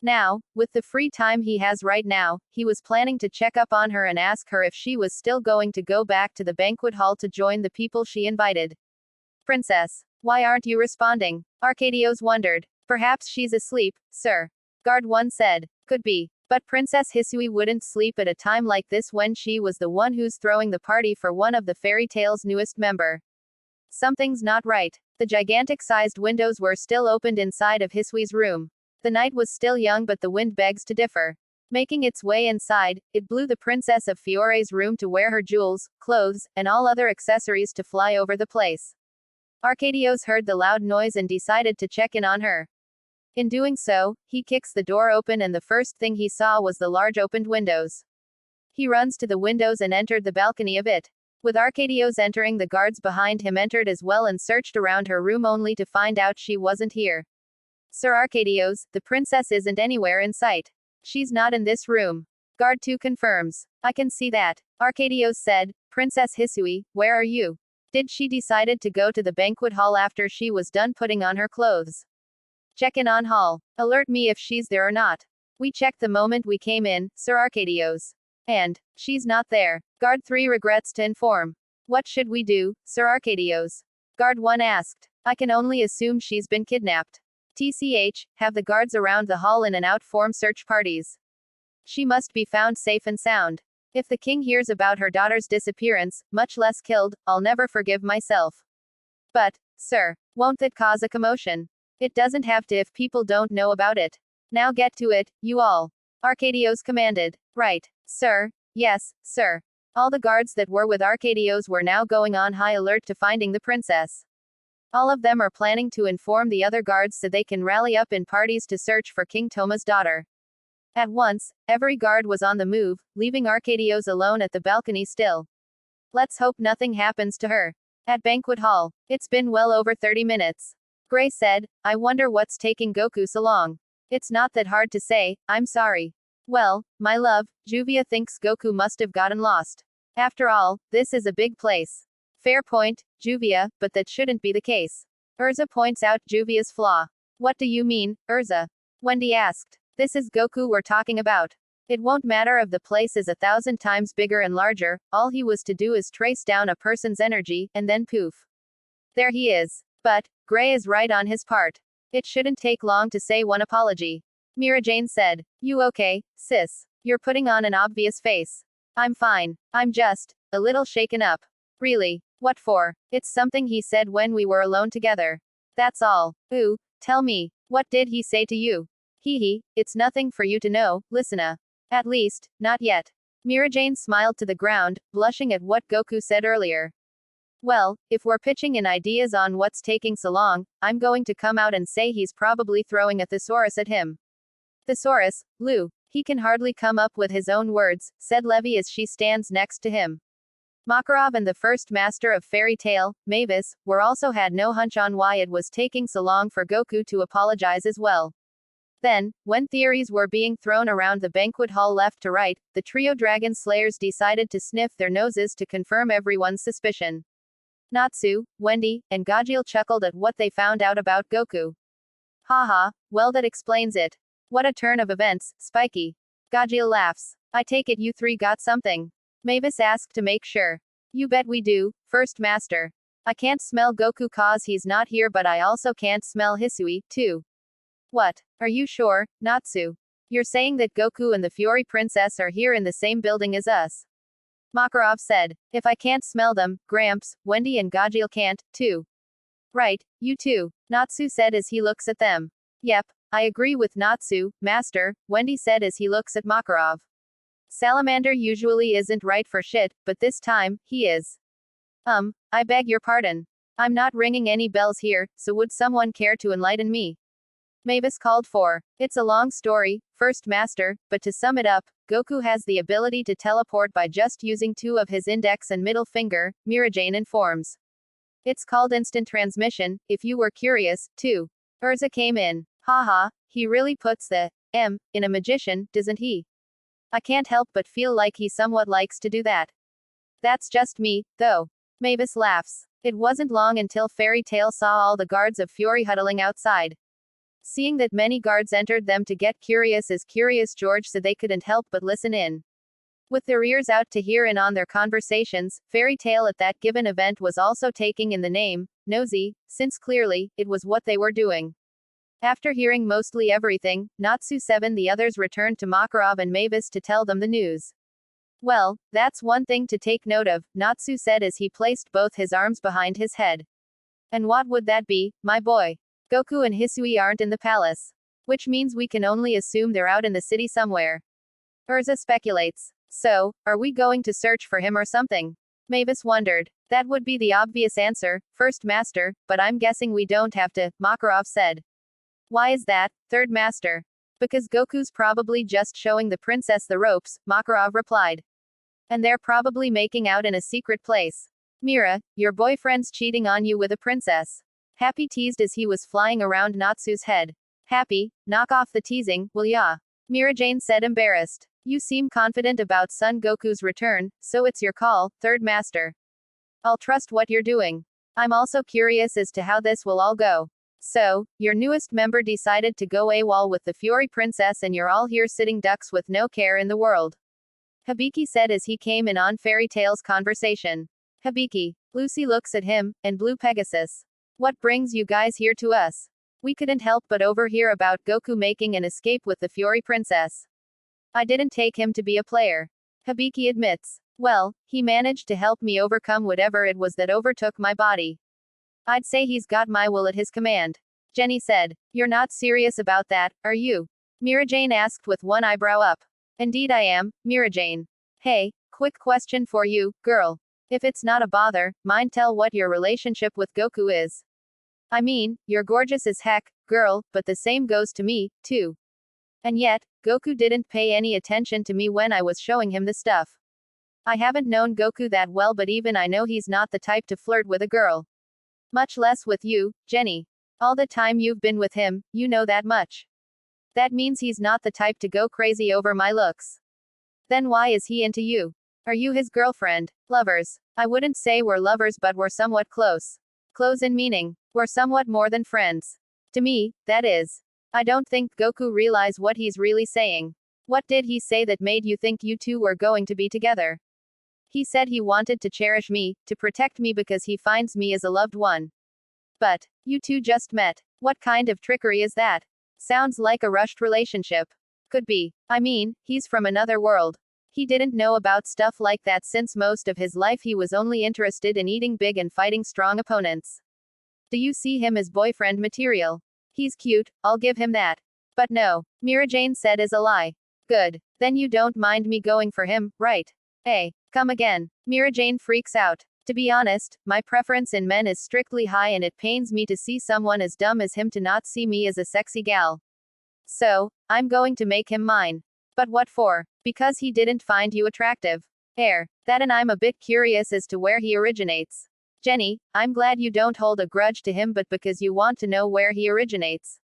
A: Now, with the free time he has right now, he was planning to check up on her and ask her if she was still going to go back to the banquet hall to join the people she invited. Princess, why aren't you responding? Arcadios wondered. Perhaps she's asleep, sir. Guard 1 said. Could be. But Princess Hisui wouldn't sleep at a time like this when she was the one who's throwing the party for one of the fairy tale's newest member. Something's not right. The gigantic-sized windows were still opened inside of Hisui's room. The night was still young but the wind begs to differ. Making its way inside, it blew the Princess of Fiore's room to wear her jewels, clothes, and all other accessories to fly over the place. Arcadios heard the loud noise and decided to check in on her. In doing so, he kicks the door open and the first thing he saw was the large opened windows. He runs to the windows and entered the balcony of it. With Arcadios entering, the guards behind him entered as well and searched around her room only to find out she wasn't here. Sir Arcadios, the princess isn't anywhere in sight. She's not in this room. Guard 2 confirms. I can see that. Arcadios said, Princess Hisui, where are you? Did she decided to go to the banquet hall after she was done putting on her clothes? Check in on hall. Alert me if she's there or not. We checked the moment we came in, Sir Arcadios. And, she's not there. Guard 3 regrets to inform. What should we do, Sir Arcadios? Guard 1 asked. I can only assume she's been kidnapped. TCH, have the guards around the hall in and out form search parties. She must be found safe and sound. If the king hears about her daughter's disappearance, much less killed, I'll never forgive myself. But, sir, won't that cause a commotion? It doesn't have to if people don't know about it. Now get to it, you all. Arcadios commanded. Right, sir. Yes, sir. All the guards that were with Arcadios were now going on high alert to finding the princess. All of them are planning to inform the other guards so they can rally up in parties to search for King Toma's daughter. At once, every guard was on the move, leaving Arcadios alone at the balcony still. Let's hope nothing happens to her. At banquet hall. It's been well over 30 minutes. Gray said, I wonder what's taking Goku so long. It's not that hard to say, I'm sorry. Well, my love, Juvia thinks Goku must have gotten lost. After all, this is a big place. Fair point, Juvia, but that shouldn't be the case. Urza points out Juvia's flaw. What do you mean, Urza? Wendy asked. This is Goku we're talking about. It won't matter if the place is 1,000 times bigger and larger, all he was to do is trace down a person's energy, and then poof. There he is. But, Gray is right on his part. It shouldn't take long to say one apology. Mira Jane said. You okay, sis? You're putting on an obvious face. I'm fine. I'm just a little shaken up. Really? What for? It's something he said when we were alone together. That's all. Ooh, tell me, what did he say to you? Hee, it's nothing for you to know, listener. At least, not yet. Mira Jane smiled to the ground, blushing at what Goku said earlier. Well, if we're pitching in ideas on what's taking so long, I'm going to come out and say he's probably throwing a thesaurus at him. Thesaurus, Lou. He can hardly come up with his own words, said Levi as she stands next to him. Makarov and the first master of Fairy Tail, Mavis, were also had no hunch on why it was taking so long for Goku to apologize as well. Then, when theories were being thrown around the banquet hall left to right, the trio Dragon Slayers decided to sniff their noses to confirm everyone's suspicion. Natsu, Wendy, and Gajil chuckled at what they found out about Goku. Haha, well that explains it. What a turn of events, Spiky. Gajil laughs. I take it you three got something. Mavis asked to make sure. You bet we do, First Master. I can't smell Goku cause he's not here, but I also can't smell Hisui, too. What? Are you sure, Natsu? You're saying that Goku and the Fury Princess are here in the same building as us? Makarov said. If I can't smell them, Gramps, Wendy and Gajil can't, too. Right, you too, Natsu said as he looks at them. Yep, I agree with Natsu, Master, Wendy said as he looks at Makarov. Salamander usually isn't right for shit, but this time, he is. I beg your pardon. I'm not ringing any bells here, so would someone care to enlighten me? Mavis called for. It's a long story, First Master, but to sum it up, Goku has the ability to teleport by just using two of his index and middle finger, Mirajane informs. It's called instant transmission, if you were curious, too. Urza came in. Haha, he really puts the M in a magician, doesn't he? I can't help but feel like he somewhat likes to do that. That's just me, though. Mavis laughs. It wasn't long until Fairy Tail saw all the guards of Fury huddling outside. Seeing that many guards entered them to get curious as Curious George said they couldn't help but listen in. With their ears out to hear in on their conversations, Fairy Tail at that given event was also taking in the name, nosy, since clearly, it was what they were doing. After hearing mostly everything, Natsu 7 the others returned to Makarov and Mavis to tell them the news. Well, that's one thing to take note of, Natsu said as he placed both his arms behind his head. And what would that be, my boy? Goku and Hisui aren't in the palace. Which means we can only assume they're out in the city somewhere. Urza speculates. So, are we going to search for him or something? Mavis wondered. That would be the obvious answer, First Master, but I'm guessing we don't have to, Makarov said. Why is that, Third Master? Because Goku's probably just showing the princess the ropes, Makarov replied. And they're probably making out in a secret place. Mira, your boyfriend's cheating on you with a princess. Happy teased as he was flying around Natsu's head. Happy, knock off the teasing, will ya? Mira Jane said embarrassed. You seem confident about Son Goku's return, so it's your call, Third Master. I'll trust what you're doing. I'm also curious as to how this will all go. So, your newest member decided to go AWOL with the Fury Princess and you're all here sitting ducks with no care in the world. Hibiki said as he came in on Fairy Tail's conversation. Hibiki. Lucy looks at him, and Blue Pegasus. What brings you guys here to us? We couldn't help but overhear about Goku making an escape with the Fury Princess. I didn't take him to be a player. Hibiki admits. Well, he managed to help me overcome whatever it was that overtook my body. I'd say he's got my will at his command. Jenny said. You're not serious about that, are you? Mirajane asked with one eyebrow up. Indeed I am, Mirajane. Hey, quick question for you, girl. If it's not a bother, mind tell what your relationship with Goku is. I mean, you're gorgeous as heck, girl, but the same goes to me, too. And yet, Goku didn't pay any attention to me when I was showing him the stuff. I haven't known Goku that well, but even I know he's not the type to flirt with a girl. Much less with you, Jenny. All the time you've been with him, you know that much. That means he's not the type to go crazy over my looks. Then why is he into you? Are you his girlfriend? Lovers. I wouldn't say we're lovers, but we're somewhat close. Close in meaning, we're somewhat more than friends. To me, that is. I don't think Goku realized what he's really saying. What did he say that made you think you two were going to be together? He said he wanted to cherish me, to protect me because he finds me as a loved one. But, you two just met. What kind of trickery is that? Sounds like a rushed relationship. Could be. I mean, he's from another world. He didn't know about stuff like that since most of his life he was only interested in eating big and fighting strong opponents. Do you see him as boyfriend material? He's cute, I'll give him that. But no, Mirajane said is a lie. Good. Then you don't mind me going for him, right? Hey, come again. Mirajane freaks out. To be honest, my preference in men is strictly high and it pains me to see someone as dumb as him to not see me as a sexy gal. So, I'm going to make him mine. But what for? Because he didn't find you attractive. That and I'm a bit curious as to where he originates. Jenny, I'm glad you don't hold a grudge to him but because you want to know where he originates.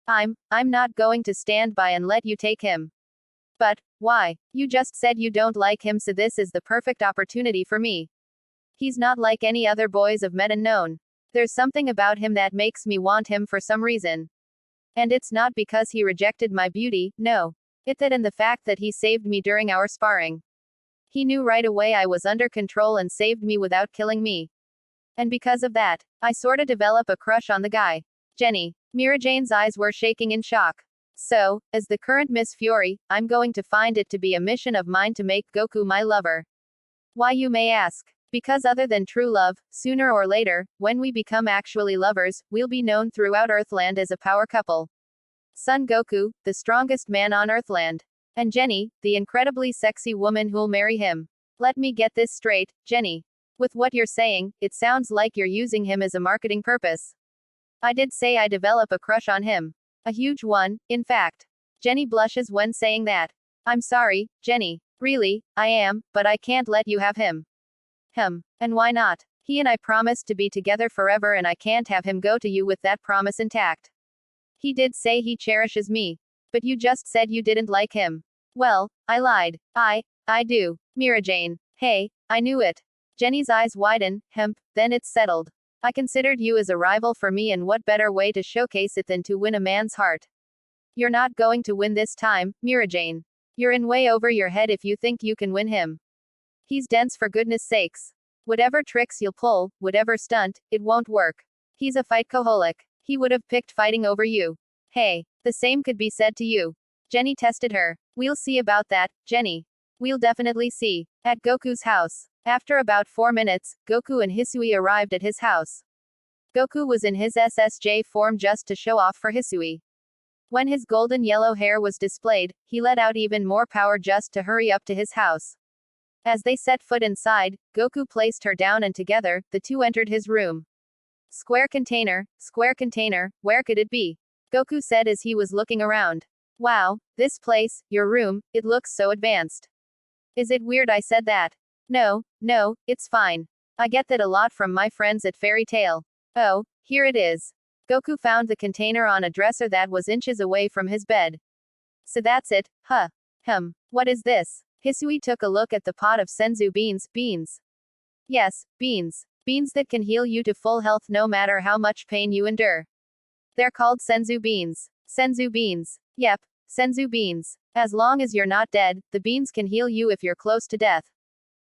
A: I'm not going to stand by and let you take him. But, why? You just said you don't like him so this is the perfect opportunity for me. He's not like any other boys I've met and known. There's something about him that makes me want him for some reason. And it's not because he rejected my beauty, no. It's that and the fact that he saved me during our sparring. He knew right away I was under control and saved me without killing me. And because of that, I sorta develop a crush on the guy. Jenny. Mirajane's eyes were shaking in shock. So, as the current Miss Fury, I'm going to find it to be a mission of mine to make Goku my lover. Why you may ask? Because other than true love, sooner or later, when we become actually lovers, we'll be known throughout Earthland as a power couple. Son Goku, the strongest man on Earthland. And Jenny, the incredibly sexy woman who'll marry him. Let me get this straight, Jenny. With what you're saying, it sounds like you're using him as a marketing purpose. I did say I develop a crush on him. A huge one, in fact. Jenny blushes when saying that. I'm sorry, Jenny. Really, I am, but I can't let you have him. And why not? He and I promised to be together forever and I can't have him go to you with that promise intact. He did say he cherishes me. But you just said you didn't like him. Well, I lied. I do. Mirajane. Hey, I knew it. Jenny's eyes widen, then it's settled. I considered you as a rival for me and what better way to showcase it than to win a man's heart. You're not going to win this time, Mirajane. You're in way over your head if you think you can win him. He's dense for goodness sakes. Whatever tricks you'll pull, whatever stunt, it won't work. He's a fight-coholic. He would have picked fighting over you. Hey, the same could be said to you. Jenny tested her. We'll see about that, Jenny. We'll definitely see. At Goku's house. After about 4 minutes, Goku and Hisui arrived at his house. Goku was in his SSJ form just to show off for Hisui. When his golden yellow hair was displayed, he let out even more power just to hurry up to his house. As they set foot inside, Goku placed her down and together, the two entered his room. Square container, where could it be? Goku said as he was looking around. Wow, this place, your room, it looks so advanced. Is it weird I said that? No, it's fine. I get that a lot from my friends at Fairy Tail. Oh, here it is. Goku found the container on a dresser that was inches away from his bed. So that's it, huh? What is this? Hisui took a look at the pot of senzu beans. Yes, beans. Beans that can heal you to full health no matter how much pain you endure. They're called senzu beans. Senzu beans. Yep, senzu beans. As long as you're not dead, the beans can heal you if you're close to death.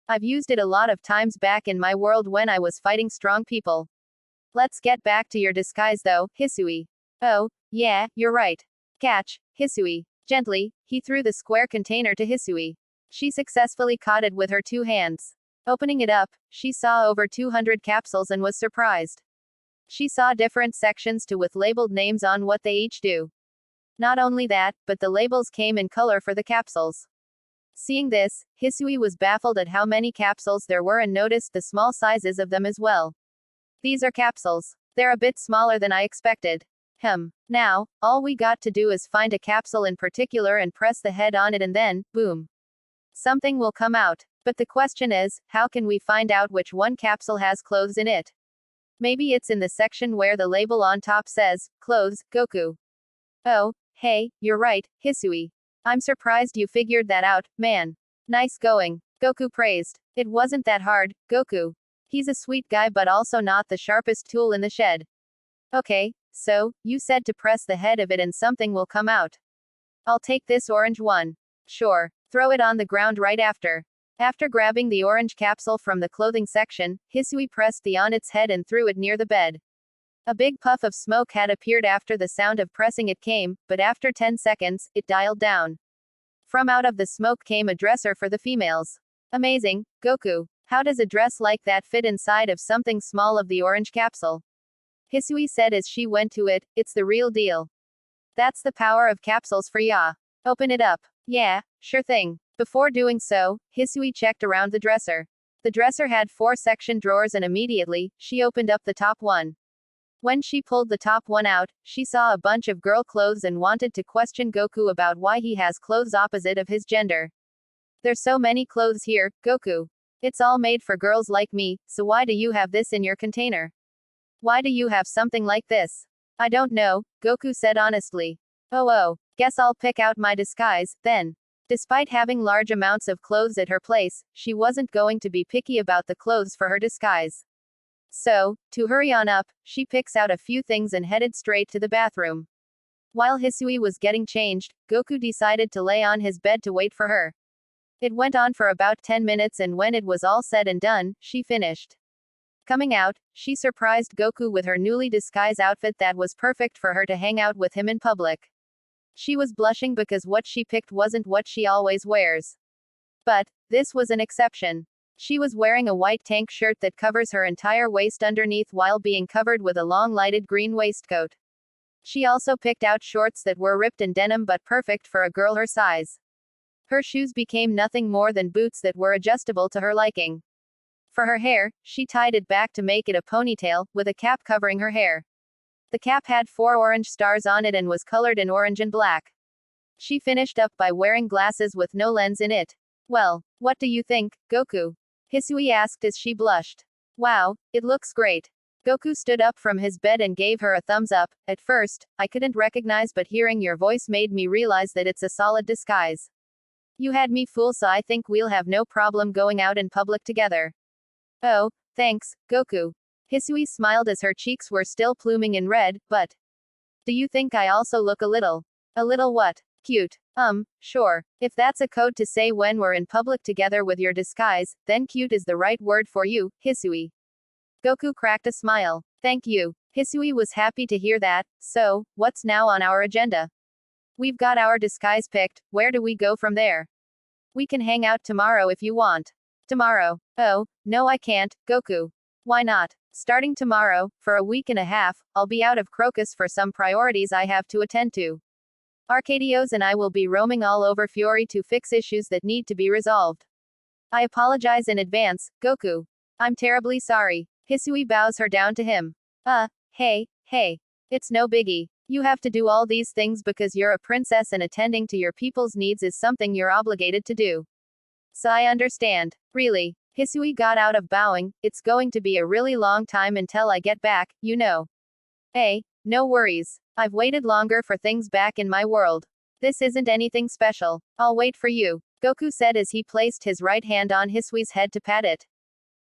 A: I've used it a lot of times back in my world when I was fighting strong people. Let's get back to your disguise though, Hisui. Oh, yeah, you're right. Catch, Hisui. Gently, he threw the square container to Hisui. She successfully caught it with her 2 hands. Opening it up, she saw over 200 capsules and was surprised. She saw different sections with labeled names on what they each do. Not only that, but the labels came in color for the capsules. Seeing this, Hisui was baffled at how many capsules there were and noticed the small sizes of them as well. These are capsules. They're a bit smaller than I expected. Now, all we got to do is find a capsule in particular and press the head on it and then, boom. Something will come out. But the question is, how can we find out which one capsule has clothes in it? Maybe it's in the section where the label on top says, Clothes, Goku. Oh, hey, you're right, Hisui. I'm surprised you figured that out, man. Nice going. Goku praised. It wasn't that hard, Goku. He's a sweet guy but also not the sharpest tool in the shed. Okay, so, you said to press the head of it and something will come out. I'll take this orange one. Sure. Throw it on the ground right after. After grabbing the orange capsule from the clothing section, Hisui pressed the on its head and threw it near the bed. A big puff of smoke had appeared after the sound of pressing it came, but after 10 seconds, it dialed down. From out of the smoke came a dresser for the females. Amazing, Goku. How does a dress like that fit inside of something small of the orange capsule? Hisui said as she went to it, it's the real deal. That's the power of capsules for ya. Open it up. Yeah, sure thing. Before doing so, Hisui checked around the dresser. The dresser had 4 section drawers and immediately, she opened up the top one. When she pulled the top one out, she saw a bunch of girl clothes and wanted to question Goku about why he has clothes opposite of his gender. There's so many clothes here, Goku. It's all made for girls like me, so why do you have this in your container? Why do you have something like this? I don't know, Goku said honestly. Oh, guess I'll pick out my disguise, then. Despite having large amounts of clothes at her place, she wasn't going to be picky about the clothes for her disguise. So, to hurry on up, she picks out a few things and headed straight to the bathroom. While Hisui was getting changed, Goku decided to lay on his bed to wait for her. It went on for about 10 minutes and when it was all said and done, she finished. Coming out, she surprised Goku with her newly disguised outfit that was perfect for her to hang out with him in public. She was blushing because what she picked wasn't what she always wears. But, this was an exception. She was wearing a white tank shirt that covers her entire waist underneath while being covered with a long lighted green waistcoat. She also picked out shorts that were ripped in denim but perfect for a girl her size. Her shoes became nothing more than boots that were adjustable to her liking. For her hair, she tied it back to make it a ponytail, with a cap covering her hair. The cap had 4 orange stars on it and was colored in orange and black. She finished up by wearing glasses with no lens in it. Well, what do you think, Goku? Hisui asked as she blushed. Wow, it looks great. Goku stood up from his bed and gave her a thumbs up. At first, I couldn't recognize, but hearing your voice made me realize that it's a solid disguise. You had me fooled, so I think we'll have no problem going out in public together. Oh, thanks, Goku. Hisui smiled as her cheeks were still pluming in red, but. Do you think I also look a little what? Cute. Sure. If that's a code to say when we're in public together with your disguise, then cute is the right word for you, Hisui. Goku cracked a smile. Thank you. Hisui was happy to hear that. So, what's now on our agenda? We've got our disguise picked, where do we go from there? We can hang out tomorrow if you want. Tomorrow? Oh, no I can't, Goku. Why not? Starting tomorrow, for a week and a half, I'll be out of Crocus for some priorities I have to attend to. Arcadios and I will be roaming all over Fiori to fix issues that need to be resolved. I apologize in advance, Goku. I'm terribly sorry. Hisui bows her down to him. Hey. It's no biggie. You have to do all these things because you're a princess and attending to your people's needs is something you're obligated to do. So I understand. Really. Hisui got out of bowing, it's going to be a really long time until I get back, you know. Hey, no worries. I've waited longer for things back in my world. This isn't anything special. I'll wait for you, Goku said as he placed his right hand on Hisui's head to pat it.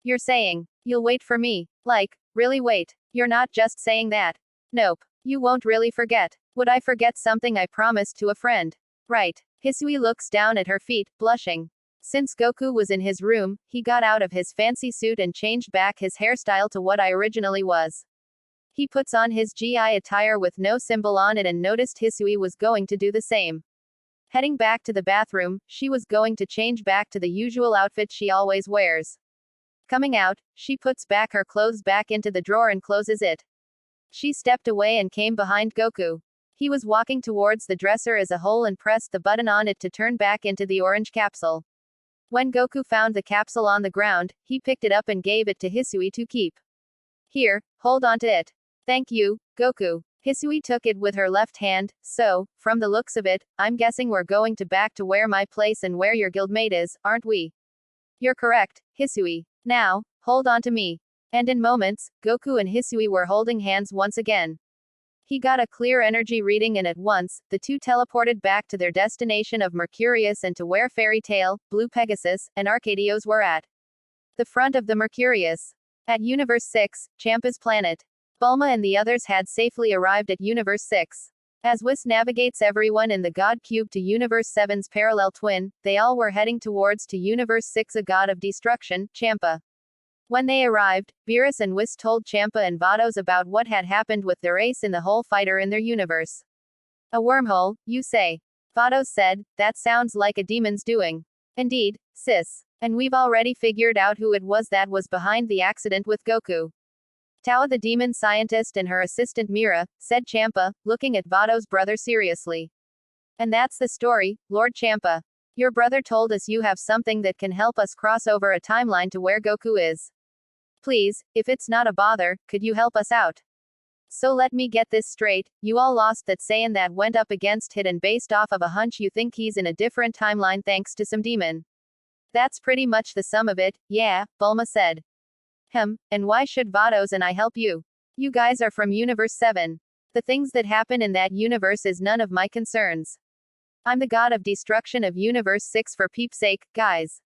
A: You're saying, you'll wait for me? Like, really wait? You're not just saying that. Nope. You won't really forget. Would I forget something I promised to a friend? Right. Hisui looks down at her feet, blushing. Since Goku was in his room, he got out of his fancy suit and changed back his hairstyle to what I originally was. He puts on his GI attire with no symbol on it and noticed Hisui was going to do the same. Heading back to the bathroom, she was going to change back to the usual outfit she always wears. Coming out, she puts back her clothes back into the drawer and closes it. She stepped away and came behind Goku. He was walking towards the dresser as a whole and pressed the button on it to turn back into the orange capsule. When Goku found the capsule on the ground, he picked it up and gave it to Hisui to keep. Here, hold on to it. Thank you, Goku. Hisui took it with her left hand. So, from the looks of it, I'm guessing we're going back to where my place and where your guildmate is, aren't we? You're correct, Hisui. Now, hold on to me. And in moments, Goku and Hisui were holding hands once again. He got a clear energy reading and at once, the two teleported back to their destination of Mercurius and to where Fairy Tail, Blue Pegasus, and Arcadios were at. The front of the Mercurius. At Universe 6, Champa's planet. Bulma and the others had safely arrived at Universe 6. As Whis navigates everyone in the God Cube to Universe 7's parallel twin, they all were heading towards to Universe 6, a god of destruction, Champa. When they arrived, Beerus and Whis told Champa and Vados about what had happened with their ace in the hole fighter in their universe. A wormhole, you say? Vados said, that sounds like a demon's doing. Indeed, sis. And we've already figured out who it was that was behind the accident with Goku. Tao the demon scientist and her assistant Mira, said Champa, looking at Vados' brother seriously. And that's the story, Lord Champa. Your brother told us you have something that can help us cross over a timeline to where Goku is. Please, if it's not a bother, could you help us out? So let me get this straight, you all lost that Saiyan that went up against Hit and based off of a hunch you think he's in a different timeline thanks to some demon. That's pretty much the sum of it, yeah, Bulma said. And why should Vados and I help you? You guys are from Universe 7. The things that happen in that universe is none of my concerns. I'm the god of destruction of Universe 6 for peep's sake, guys.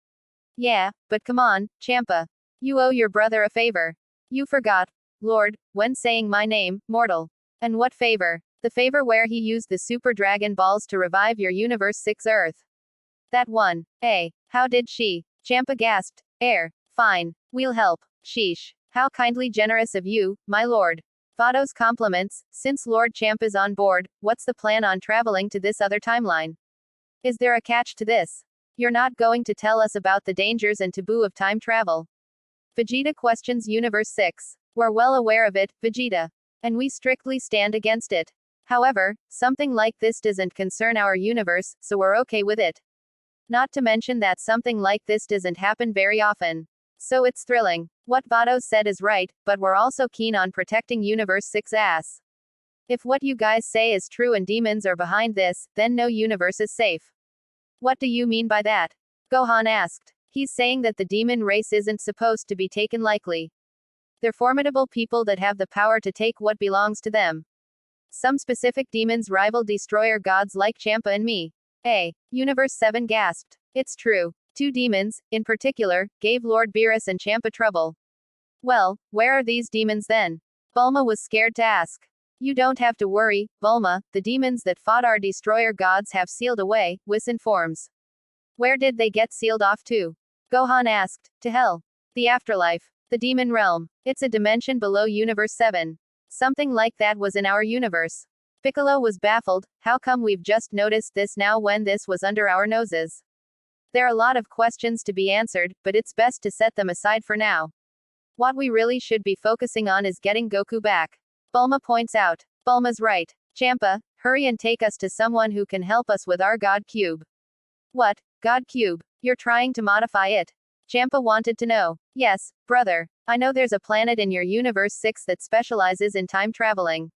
A: Yeah, but come on, Champa. You owe your brother a favor. You forgot, Lord, when saying my name, mortal. And what favor? The favor where he used the Super Dragon Balls to revive your Universe 6 Earth. That one. How did she? Champa gasped. Fine. We'll help. Sheesh. How kindly generous of you, my lord. Vados compliments, since Lord Champ is on board, what's the plan on traveling to this other timeline? Is there a catch to this? You're not going to tell us about the dangers and taboo of time travel. Vegeta questions Universe 6. We're well aware of it, Vegeta. And we strictly stand against it. However, something like this doesn't concern our universe, so we're okay with it. Not to mention that something like this doesn't happen very often. So it's thrilling. What Vados said is right, but we're also keen on protecting Universe 6's ass. If what you guys say is true and demons are behind this, then no universe is safe. What do you mean by that? Gohan asked. He's saying that the demon race isn't supposed to be taken lightly. They're formidable people that have the power to take what belongs to them. Some specific demons rival destroyer gods like Champa and me. Universe 7 gasped. It's true. 2 demons, in particular, gave Lord Beerus and Champa trouble. Well, where are these demons then? Bulma was scared to ask. You don't have to worry, Bulma, the demons that fought our destroyer gods have sealed away, Whis informs. Where did they get sealed off to? Gohan asked. To hell. The afterlife. The demon realm. It's a dimension below Universe 7. Something like that was in our universe. Piccolo was baffled, how come we've just noticed this now when this was under our noses? There are a lot of questions to be answered, but it's best to set them aside for now. What we really should be focusing on is getting Goku back. Bulma points out. Bulma's right. Champa, hurry and take us to someone who can help us with our God Cube. What? God Cube? You're trying to modify it? Champa wanted to know. Yes, brother. I know there's a planet in your Universe 6 that specializes in time traveling.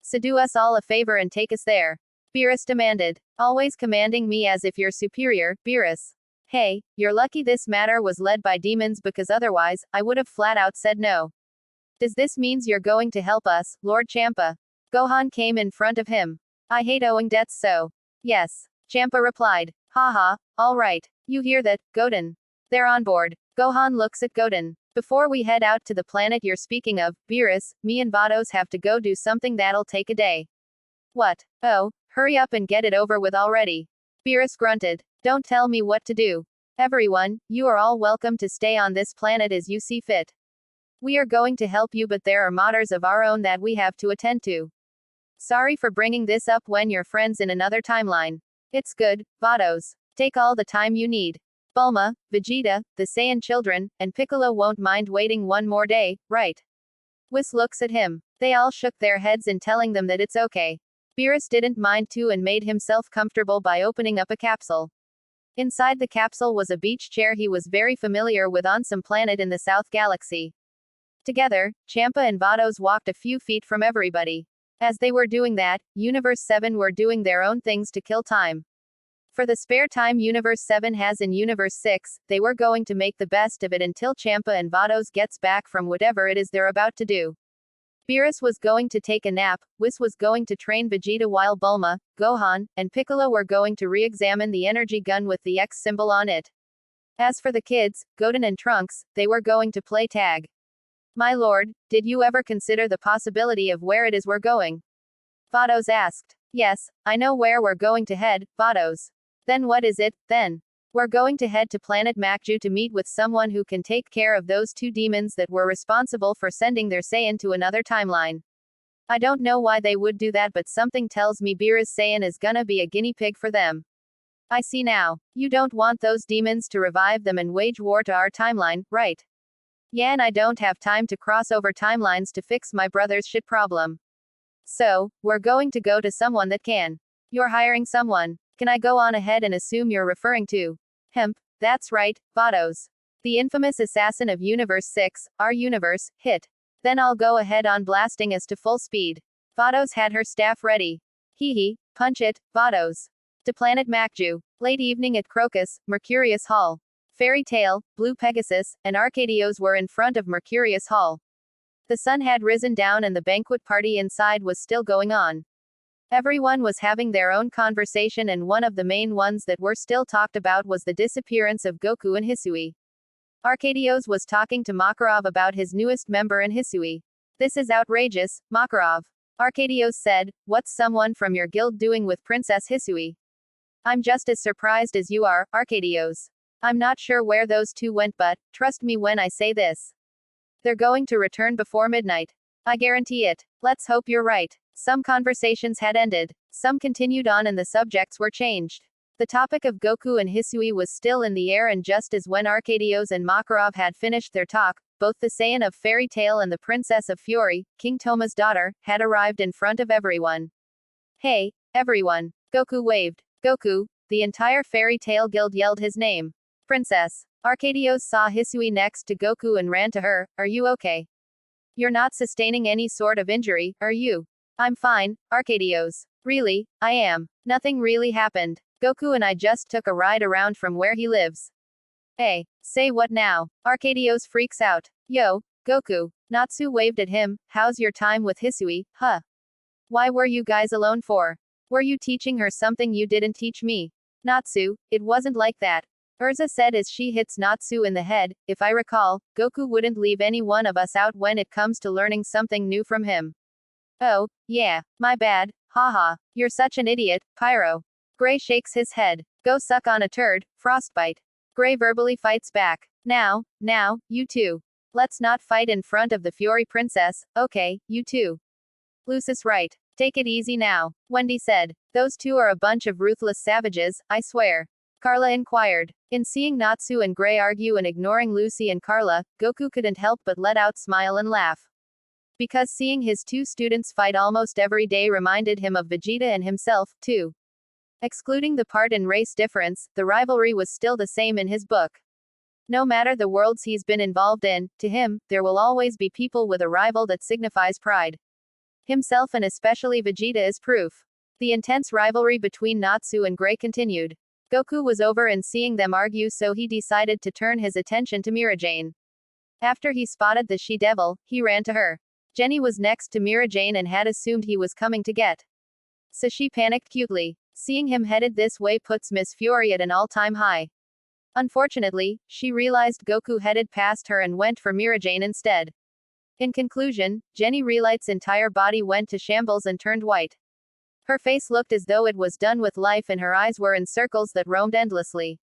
A: So do us all a favor and take us there. Beerus demanded. Always commanding me as if you're superior, Beerus. Hey, you're lucky this matter was led by demons because otherwise, I would have flat out said no. Does this means you're going to help us, Lord Champa? Gohan came in front of him. I hate owing debts so. Yes. Champa replied. Haha, alright. You hear that, Goten? They're on board. Gohan looks at Goten. Before we head out to the planet you're speaking of, Beerus, me and Vados have to go do something that'll take a day. What? Oh, hurry up and get it over with already. Beerus grunted. Don't tell me what to do. Everyone, you are all welcome to stay on this planet as you see fit. We are going to help you, but there are matters of our own that we have to attend to. Sorry for bringing this up when you're friends in another timeline. It's good, Vados. Take all the time you need. Bulma, Vegeta, the Saiyan children, and Piccolo won't mind waiting one more day, right? Whis looks at him. They all shook their heads in telling them that it's okay. Beerus didn't mind too and made himself comfortable by opening up a capsule. Inside the capsule was a beach chair he was very familiar with on some planet in the South Galaxy. Together, Champa and Vados walked a few feet from everybody. As they were doing that, Universe 7 were doing their own things to kill time. For the spare time Universe 7 has in Universe 6, they were going to make the best of it until Champa and Vados gets back from whatever it is they're about to do. Beerus was going to take a nap, Whis was going to train Vegeta while Bulma, Gohan, and Piccolo were going to re-examine the energy gun with the X symbol on it. As for the kids, Goten and Trunks, they were going to play tag. My lord, did you ever consider the possibility of where it is we're going? Vados asked. Yes, I know where we're going to head, Vados. Then what is it, then? We're going to head to planet Makju to meet with someone who can take care of those two demons that were responsible for sending their Saiyan to another timeline. I don't know why they would do that, but something tells me Beerah's Saiyan is gonna be a guinea pig for them. I see now. You don't want those demons to revive them and wage war to our timeline, right? Yeah, and I don't have time to cross over timelines to fix my brother's shit problem. So, we're going to go to someone that can. You're hiring someone. Can I go on ahead and assume you're referring to Hemp? That's right, Vados. The infamous assassin of Universe 6, our universe, hit. Then I'll go ahead on blasting us to full speed. Vados had her staff ready. Hee hee, punch it, Vados. To planet Makju. Late evening at Crocus, Mercurius Hall. Fairy Tail, Blue Pegasus, and Arcadios were in front of Mercurius Hall. The sun had risen down and the banquet party inside was still going on. Everyone was having their own conversation, and one of the main ones that were still talked about was the disappearance of Goku and Hisui. Arcadios was talking to Makarov about his newest member in Hisui. This is outrageous, Makarov. Arcadios said, what's someone from your guild doing with Princess Hisui? I'm just as surprised as you are, Arcadios. I'm not sure where those two went, but, trust me when I say this. They're going to return before midnight. I guarantee it. Let's hope you're right. Some conversations had ended. Some continued on and the subjects were changed. The topic of Goku and Hisui was still in the air, and just as when Arcadios and Makarov had finished their talk, both the Saiyan of Fairy Tail and the Princess of Fury, King Toma's daughter, had arrived in front of everyone. Hey, everyone. Goku waved. Goku. The entire Fairy Tail guild yelled his name. Princess. Arcadios saw Hisui next to Goku and ran to her. Are you okay? You're not sustaining any sort of injury, are you? I'm fine, Arcadios. Really, I am. Nothing really happened. Goku and I just took a ride around from where he lives. Hey, say what now? Arcadios freaks out. Yo, Goku. Natsu waved at him. How's your time with Hisui, huh? Why were you guys alone for? Were you teaching her something you didn't teach me? Natsu, it wasn't like that. Urza said as she hits Natsu in the head. If I recall, Goku wouldn't leave any one of us out when it comes to learning something new from him. Oh, yeah, my bad, haha, you're such an idiot, Pyro. Gray shakes his head. Go suck on a turd, Frostbite. Gray verbally fights back. Now, you two. Let's not fight in front of the Fury Princess, okay, you two. Lucis right. Take it easy now, Wendy said. Those two are a bunch of ruthless savages, I swear. Carla inquired. In seeing Natsu and Gray argue and ignoring Lucy and Carla, Goku couldn't help but let out smile and laugh. Because seeing his two students fight almost every day reminded him of Vegeta and himself, too. Excluding the part and race difference, the rivalry was still the same in his book. No matter the worlds he's been involved in, to him, there will always be people with a rival that signifies pride. Himself and especially Vegeta is proof. The intense rivalry between Natsu and Gray continued. Goku was over in seeing them argue, so he decided to turn his attention to Mirajane. After he spotted the she-devil, he ran to her. Jenny was next to Mirajane and had assumed he was coming to get. So she panicked cutely. Seeing him headed this way puts Miss Fury at an all-time high. Unfortunately, she realized Goku headed past her and went for Mirajane instead. In conclusion, Jenny Relight's entire body went to shambles and turned white. Her face looked as though it was done with life and her eyes were in circles that roamed endlessly.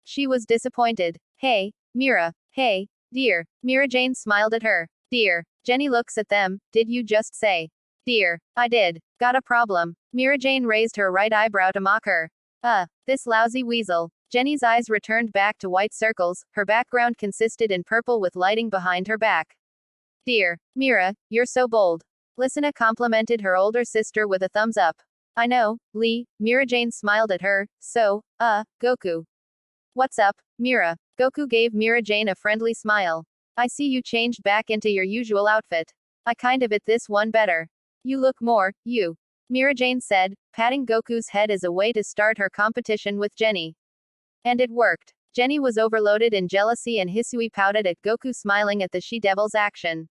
A: She was disappointed. Hey, Mira. Hey, dear. Mirajane smiled at her. Dear. Jenny looks at them. Did you just say? Dear. I did. Got a problem. Mirajane raised her right eyebrow to mock her. This lousy weasel. Jenny's eyes returned back to white circles. Her background consisted in purple with lighting behind her back. Dear. Mira, you're so bold. Lysina complimented her older sister with a thumbs up. I know, Lee. Mirajane smiled at her. So, Goku. What's up, Mira? Goku gave Mirajane a friendly smile. I see you changed back into your usual outfit. I kind of it this one better. You look more, you. Mirajane said, patting Goku's head as a way to start her competition with Jenny. And it worked. Jenny was overloaded in jealousy and Hisui pouted at Goku, smiling at the she-devil's action.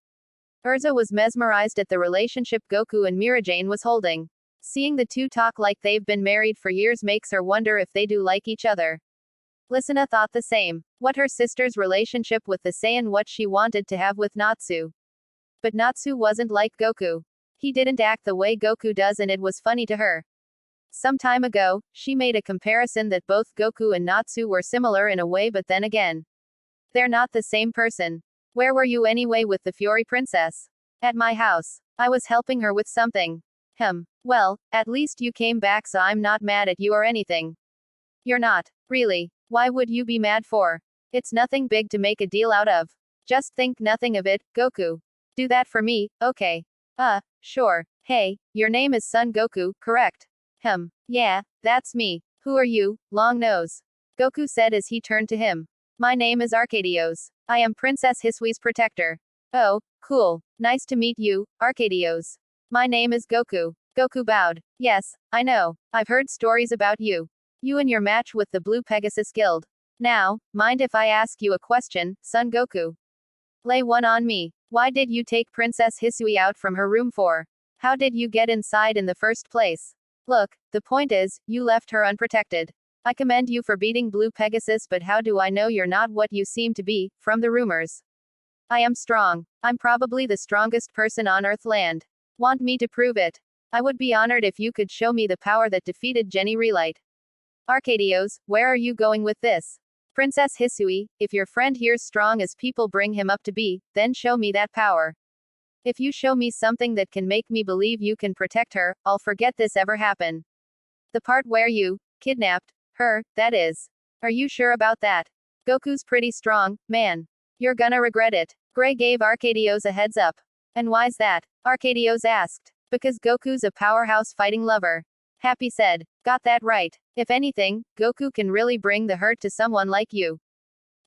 A: Urza was mesmerized at the relationship Goku and Mirajane was holding. Seeing the two talk like they've been married for years makes her wonder if they do like each other. Lysina thought the same. what her sister's relationship with the Saiyan, what she wanted to have with Natsu. But Natsu wasn't like Goku. He didn't act the way Goku does, and it was funny to her. Some time ago, she made a comparison that both Goku and Natsu were similar in a way, but then again, they're not the same person. Where were you anyway with the Fury Princess? At my house. I was helping her with something. Well, at least you came back, so I'm not mad at you or anything. You're not. Really. Why would you be mad for? It's nothing big to make a deal out of. Just think nothing of it, Goku. Do that for me, okay? Sure. Hey, your name is Son Goku, correct? Yeah, that's me. Who are you, long nose? Goku said as he turned to him. My name is Arcadios. I am Princess Hisui's protector. Oh, cool. Nice to meet you, Arcadios. My name is Goku. Goku bowed. Yes, I know. I've heard stories about you. You and your match with the Blue Pegasus Guild. Now, mind if I ask you a question, Son Goku? Lay one on me. Why did you take Princess Hisui out from her room for? How did you get inside in the first place? Look, the point is, you left her unprotected. I commend you for beating Blue Pegasus, but how do I know you're not what you seem to be, from the rumors? I am strong. I'm probably the strongest person on Earthland. Want me to prove it? I would be honored if you could show me the power that defeated Jenny Relight. Arcadios, where are you going with this? Princess Hisui, if your friend here's strong as people bring him up to be, then show me that power. If you show me something that can make me believe you can protect her, I'll forget this ever happened. The part where you kidnapped her, that is. Are you sure about that? Goku's pretty strong, man. You're gonna regret it. Gray gave Arcadios a heads up. And why's that? Arcadios asked. Because Goku's a powerhouse fighting lover. Happy said. Got that right. If anything, Goku can really bring the hurt to someone like you.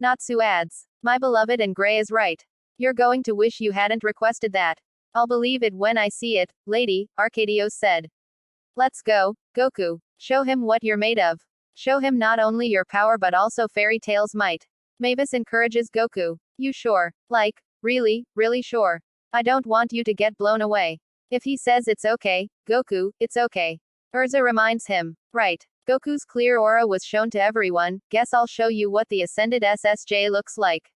A: Natsu adds. My beloved, and Gray is right. You're going to wish you hadn't requested that. I'll believe it when I see it, lady, Arcadios said. Let's go, Goku. Show him what you're made of. Show him not only your power but also fairy tale's might. Mavis encourages Goku. You sure? Like, really, really sure. I don't want you to get blown away. If he says it's okay, Goku, it's okay. Urza reminds him. Right. Goku's clear aura was shown to everyone. Guess I'll show you what the Ascended SSJ looks like.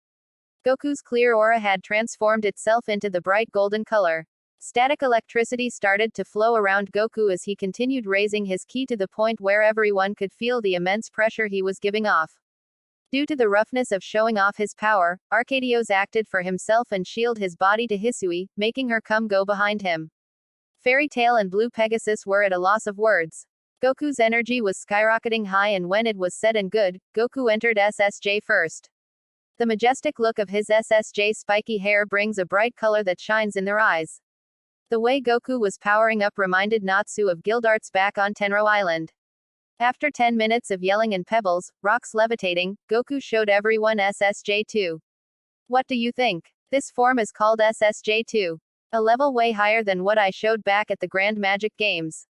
A: Goku's clear aura had transformed itself into the bright golden color. Static electricity started to flow around Goku as he continued raising his ki to the point where everyone could feel the immense pressure he was giving off. Due to the roughness of showing off his power, Arcadios acted for himself and shielded his body to Hisui, making her come go behind him. Fairy Tail and Blue Pegasus were at a loss of words. Goku's energy was skyrocketing high, and when it was said and good, Goku entered SSJ first. The majestic look of his SSJ spiky hair brings a bright color that shines in their eyes. The way Goku was powering up reminded Natsu of Gildarts back on Tenro Island. After 10 minutes of yelling and pebbles, rocks levitating, Goku showed everyone SSJ2. What do you think? This form is called SSJ2. A level way higher than what I showed back at the Grand Magic Games.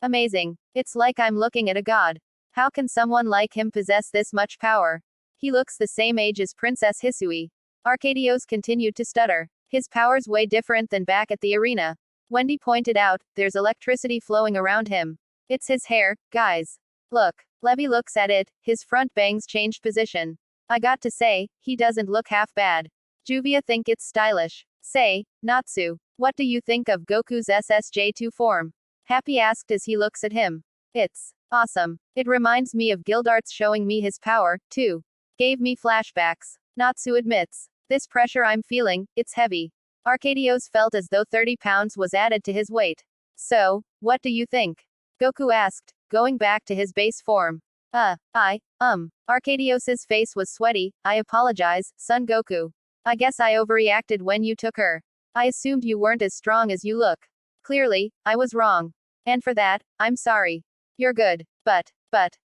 A: Amazing. It's like I'm looking at a god. How can someone like him possess this much power? He looks the same age as Princess Hisui. Arcadios continued to stutter. His power's way different than back at the arena. Wendy pointed out, there's electricity flowing around him. It's his hair, guys. Look. Levi looks at it, his front bangs changed position. I got to say, he doesn't look half bad. Juvia think it's stylish. Say, Natsu, what do you think of Goku's SSJ2 form? Happy asked as he looks at him. It's awesome. It reminds me of Gildarts showing me his power, too. Gave me flashbacks. Natsu admits. This pressure I'm feeling, it's heavy. Arcadios felt as though 30 pounds was added to his weight. So, what do you think? Goku asked, going back to his base form. Arcadios's face was sweaty. I apologize, Son Goku. I guess I overreacted when you took her. I assumed you weren't as strong as you look. Clearly, I was wrong. And for that, I'm sorry. You're good. But,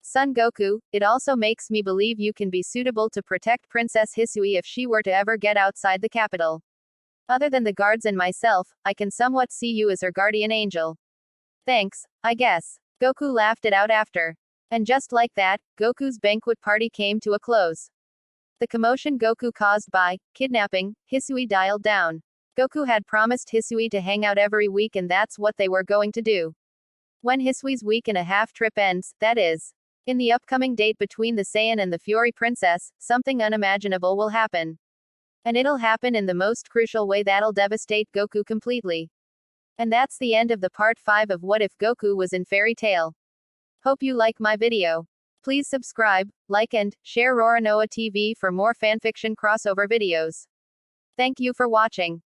A: Son Goku, it also makes me believe you can be suitable to protect Princess Hisui if she were to ever get outside the capital. Other than the guards and myself, I can somewhat see you as her guardian angel. Thanks, I guess. Goku laughed it out after. And just like that, Goku's banquet party came to a close. The commotion Goku caused by kidnapping Hisui dialed down. Goku had promised Hisui to hang out every week, and that's what they were going to do. When Hisui's week and a half trip ends, that is. In the upcoming date between the Saiyan and the Fury Princess, something unimaginable will happen. And it'll happen in the most crucial way that'll devastate Goku completely. And that's the end of the part 5 of What If Goku Was in Fairy Tail. Hope you like my video. Please subscribe, like and share Roranoa TV for more fanfiction crossover videos. Thank you for watching.